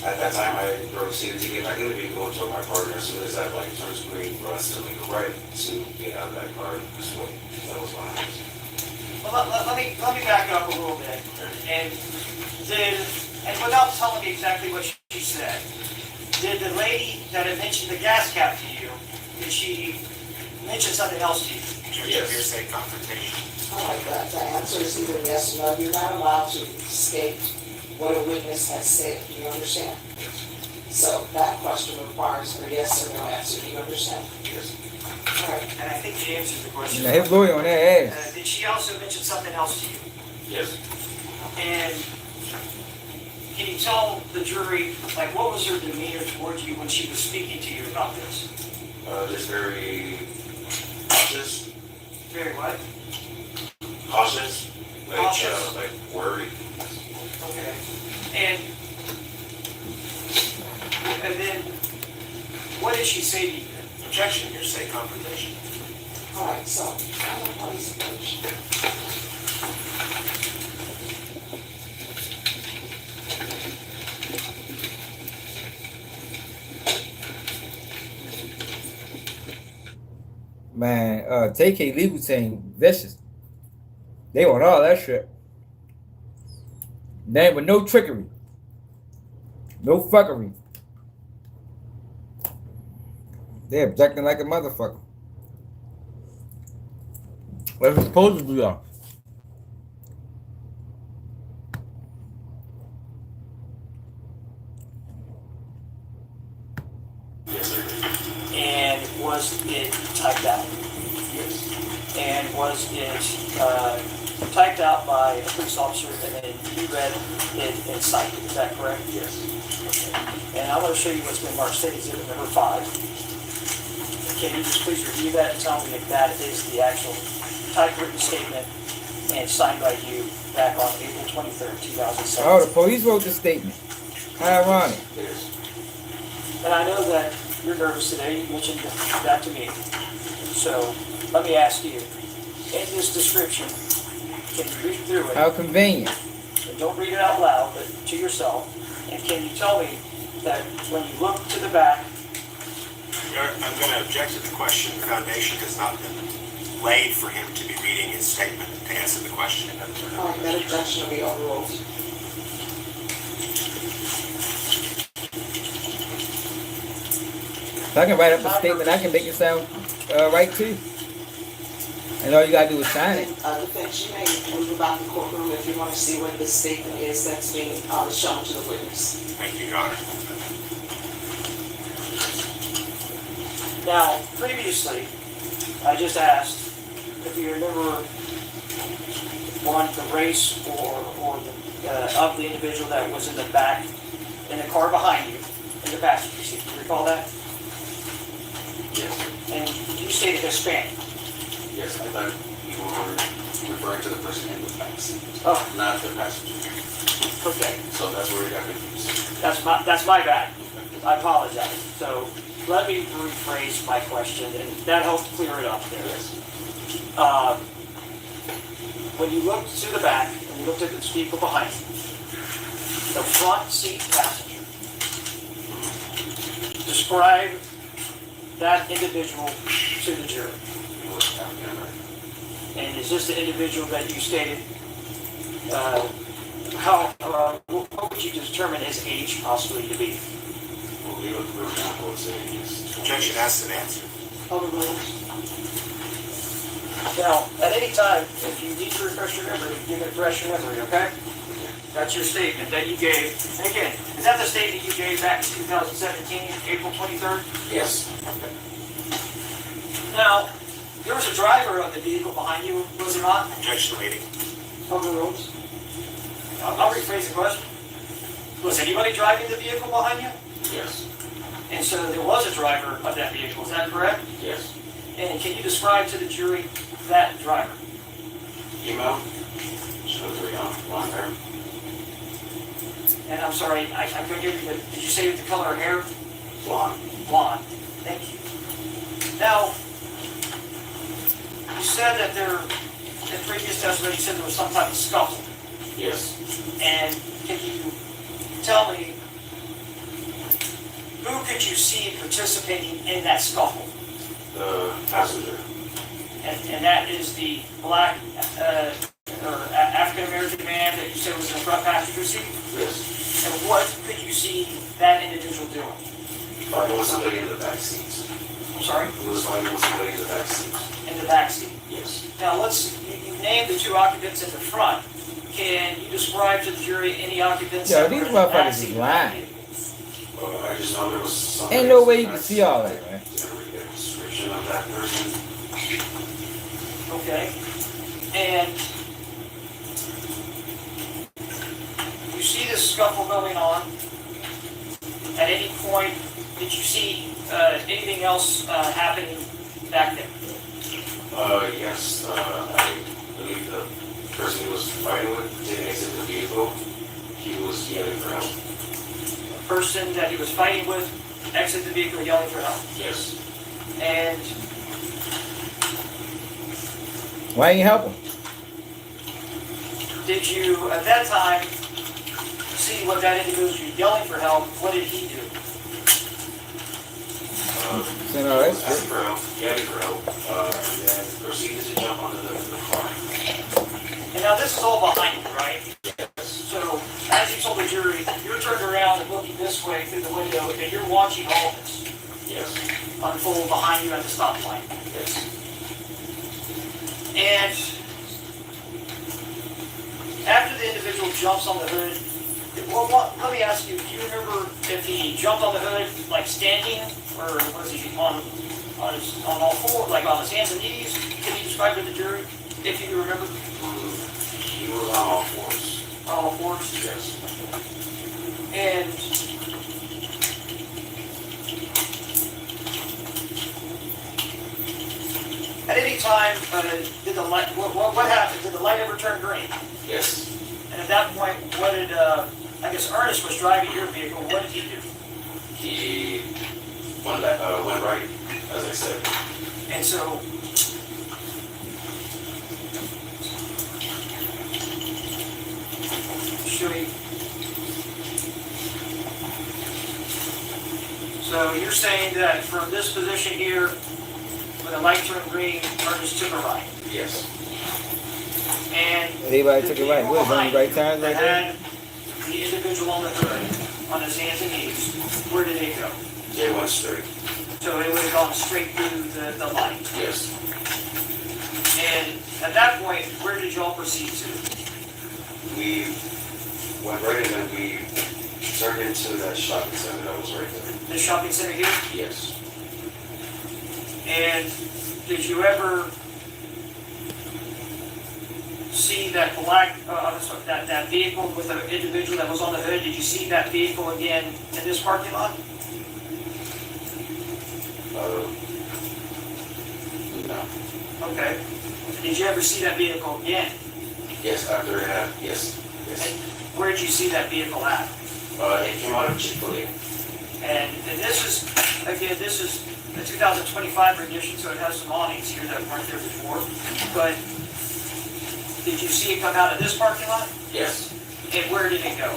at that time, I proceeded to get back in the vehicle and told my partner as soon as that light turns green for us to make a right to get out of that car this way. That was behind us. Well, let me back up a little bit, and without telling me exactly what she said, did the lady that had mentioned the gas cap to you, did she mention something else to you? Yes. Hearsay confrontation. I like that. The answer is either yes or no. You're not allowed to state what a witness has said. Do you understand? So that question requires a yes or no answer. Do you understand? Yes. All right, and I think you answered the question. Now, his lawyer on that ass. Did she also mention something else to you? Yes. And can you tell the jury, like, what was her demeanor towards you when she was speaking to you about this? Just very cautious. Very what? Cautious. Cautious. Like worried. Okay. And then, what did she say to you? Objection, hearsay confrontation. All right, so I'm a police approach. Man, TAY legal team, vicious. They want all that shit. Then with no trickery. No fuckery. They're objecting like a motherfucker. What's it supposed to be on? And was it typed out? Yes. And was it typed out by a police officer and then you read it and signed it? Is that correct? Yes. Okay. And I want to show you what's been marked State Exhibit number 5. Can you just please review that and tell me if that is the actual typewritten statement and signed by you back on April 23rd, 2007? Oh, the police wrote the statement. How ironic. Yes. And I know that you're nervous today. You mentioned that to me. So let me ask you, in this description, can you read through it? How convenient. And don't read it out loud, but to yourself. And can you tell me that when you look to the back? I'm going to object to the question. The foundation has not been laid for him to be reading his statement to answer the question. That objection will be overruled. If I can write up a statement, I can make it sound right too. And all you gotta do is sign it. Defense, you may move about the courtroom if you want to see what the statement is that's being shown to the witness. Thank you, Your Honor. Now, previously, I just asked if you remember the race or of the individual that was in the back, in the car behind you, in the passenger seat. Do you recall that? Yes. And you stated Hispanic. Yes, I thought you were referring to the person in the back seat. Oh. Not the passenger. Okay. So that's where we got confused. That's my bad. I apologize. So let me rephrase my question, and that helped clear it up there. Yes. When you looked to the back and you looked at the vehicle behind you, the front seat passenger, describe that individual to the jury. And is this the individual that you stated? What would you determine his age possibly to be? Well, we would say yes. Objection asked and answered. Overruled. Now, at any time, if you need to refresh your memory, you can refresh your memory, okay? That's your statement that you gave. And again, is that the statement you gave back in 2017, April 23rd? Yes. Okay. Now, there was a driver of the vehicle behind you, was there not? Objection leading. Overruled. I'll rephrase the question. Was anybody driving the vehicle behind you? Yes. And so there was a driver of that vehicle, is that correct? Yes. And can you describe to the jury that driver? Email. Shows her long hair. And I'm sorry, I couldn't hear you, but did you say the color of hair? Blonde. Blonde. Thank you. Now, you said that in previous testimony, you said there was some type of scuffle. Yes. And can you tell me, who could you see participating in that scuffle? The passenger. And that is the black or African-American man that you said was in the front passenger seat? Yes. And what could you see that individual doing? Fighting with somebody in the back seat. I'm sorry? He was fighting with somebody in the back seat. In the back seat. Yes. Now you named the two occupants in the front. Can you describe to the jury any occupants? Yo, that these were in the back motherfuckers seat is of lying. I just know there was somebody. Ain't no way you can see all that, man. Description of that person. Okay. And you see this scuffle going on. At any point, did you see anything else happening back there? Yes. I believe the person he was fighting with didn't exit the vehicle. He was yelling for help. The person that he was fighting with exited the vehicle yelling for help. Yes. And Why ain't you help him? did you, at that time, see what that individual was yelling for help? What did he do? You know, that's Asking for help, yelling for help, and then proceeded to jump onto the car. And now this is all behind you, right? Yes. So, as you told the jury, you're turned around and looking this way through the window, and you're watching all this Yes. unfold behind you at the stoplight. Yes. And after the individual jumps on the hood, let me ask you, do you remember if he jumped on the hood like standing, or was he on all four, like on his hands and knees? Can you describe to the jury, if you remember? He was on all fours. On all fours? Yes. And at any time, did the light, what happened? Did the light ever turn green? Yes. And at that point, what did, I guess Ernest was driving your vehicle, what did he do? He went right, as I said. And so, should we? So you're saying that from this position here, when the light turned green, Ernest took a right? Yes. And Everybody took it right. What, only right turns right there? had the individual on the hood, on his hands and knees, where did they go? They went straight. So it would have gone straight through the light. Yes. And at that point, where did y'all proceed to? We went right in and we turned into that shopping center that was right there. The shopping center here? Yes. And did you ever see that black, that vehicle with the individual that was on the hood? Did you see that vehicle again in this parking lot? No. Okay. Did you ever see that vehicle again? Yes, after it had, yes. And where did you see that vehicle at? It came out of Chick-fil-A. And this is a 2025 rendition, so it has some awnings here that weren't there before. But did you see it come out of this parking lot? Yes. And where did it go?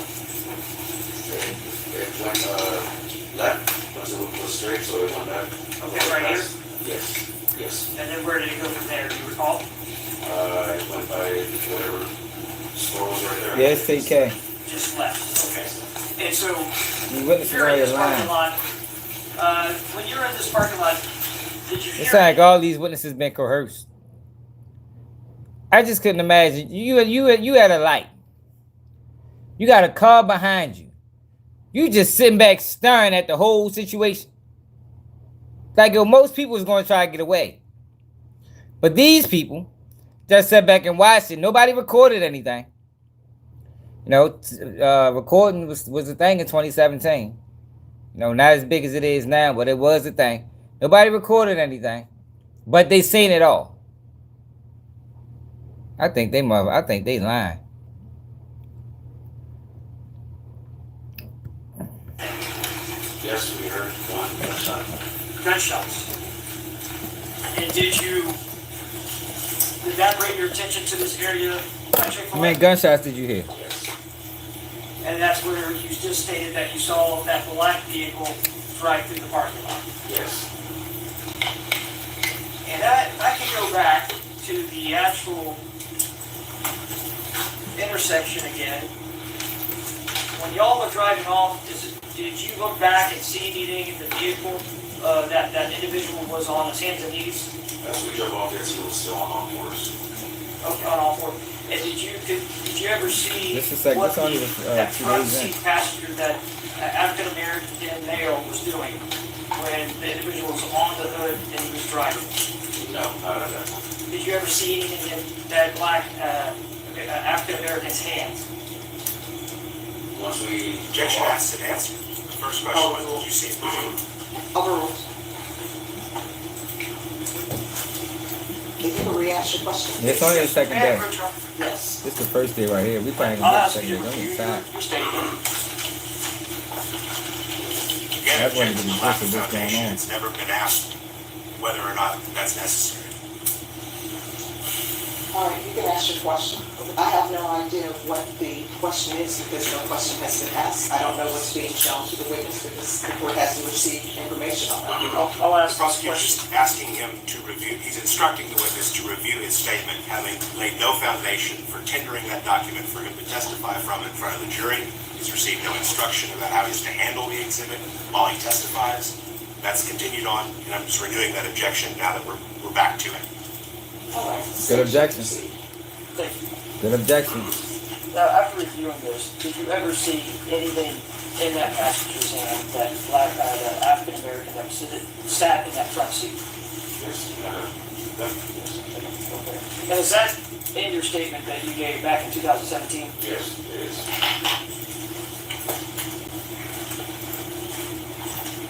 It went left, but it was straight, so it went back. Okay, right here? Yes, yes. And then where did it go from there, do you recall? It went by whatever store was right there. Yes, TK. Just left, okay. And so, You witness you're in already this parking lying. lot. When you're in this parking lot, did you It's hear? like all these witnesses been coerced. I just couldn't imagine. You at a light. You got a car behind you. You just sitting back staring at the whole situation. Like most people was going to try to get away. But these people just sat back and watched it. Nobody recorded anything. You know, recording was a thing in 2017. You know, not as big as it is now, but it was a thing. Nobody recorded anything. But they seen it all. I think they lying. Yes, we heard one gunshot. Gunshots. And did that bring your attention to this area? How many gunshots did you hear? Yes. And that's where you just stated that you saw that black vehicle drive through the parking lot. Yes. And I can go back to the actual intersection again. When y'all were driving off, did you look back and see anything in the vehicle that individual was on his hands and knees? As we drove off, yes, he was still on all fours. Okay, on all fours. And did you ever see This is like, what this only was, that 2 front days in. seat passenger, that African American male was doing when the individual was on the hood and he was driving? No, not at that. Did you ever see anything in that black African American's hands? Once we Objection asked and answered. The first question was, did you see it? Overruled. Can you re-ask your question? It's only the second day. Yes. This is the first day right here. We probably I'll gonna get the ask second you, day. Don't get tired. your statement. Again, That's when objection the to lack of what's going foundation. on. It's never been asked whether or not that's necessary. All right, you can ask your question. I have no idea what the question is because no question has been asked. I don't know what's being shown to the witness because the court hasn't received information on that. I'll The ask the prosecutor's question. asking him to review, he's instructing the witness to review his statement, having laid no foundation for tendering that document for him to testify from in front of the jury. He's received no instruction about how he's to handle the exhibit while he testifies. That's continued on, and I'm just renewing that objection now that we're back to it. All right. Good objection. Thank you. Good objection. Now, after reviewing this, did you ever see anything in that passenger's hand, that that African American that sat in that front seat? Yes, yes. Okay. And is that in your statement that you gave back in 2017? Yes, it is.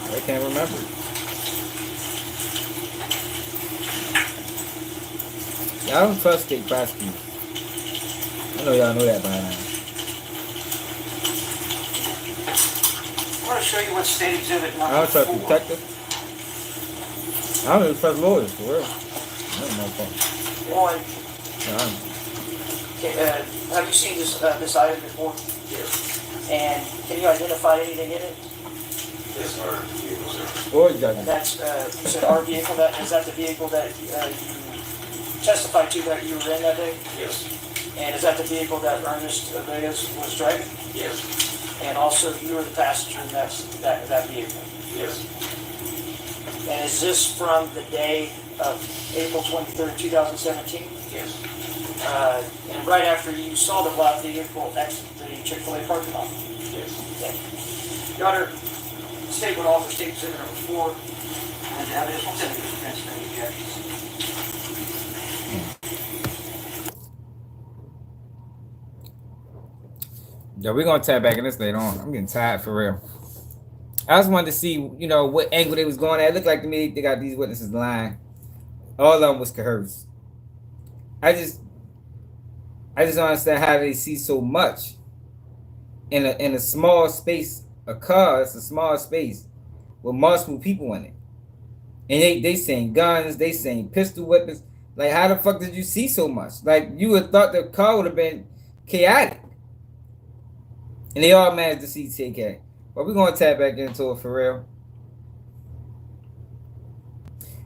I can't remember. I don't trust state prosecutors. I know y'all know that by now. I want to show you what state exhibit I number don't trust 4. detectives. I don't even trust lawyers, for real. I don't know if One, I don't. have you seen this item before? Yes. And can you identify anything in it? Yes, our vehicles are. Or you got And that's, you said our vehicle, is that the vehicle that you testified to that you were in that day? Yes. And is that the vehicle that Ernest Vegas was driving? Yes. And also you were the passenger in that vehicle? Yes. And is this from the day of April 23rd, 2017? Yes. And right after you saw the black vehicle exit the Chick-fil-A parking lot? Yes. Okay. Your Honor, State would offer State Exhibit number 4 and evidence will send to the defense for any objections. Yo, we're gonna tap back in this later on. I'm getting tired for real. I just wanted to see, you know, what angle they was going at. It looked like to me they got these witnesses lying. All of them was coerced. I just don't understand how they see so much in a small space. A car, it's a small space with multiple people in it. And they saying guns, they saying pistol weapons. Like, how the fuck did you see so much? Like, you would have thought the car would have been chaotic. And they all managed to see TK. But we're going to tap back into it for real.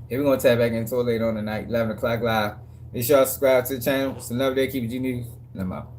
Yeah, we're going to tap back into it later on tonight, 11 o'clock live. Make sure y'all subscribe to the channel. It's another day, keep it G News, and I'm out.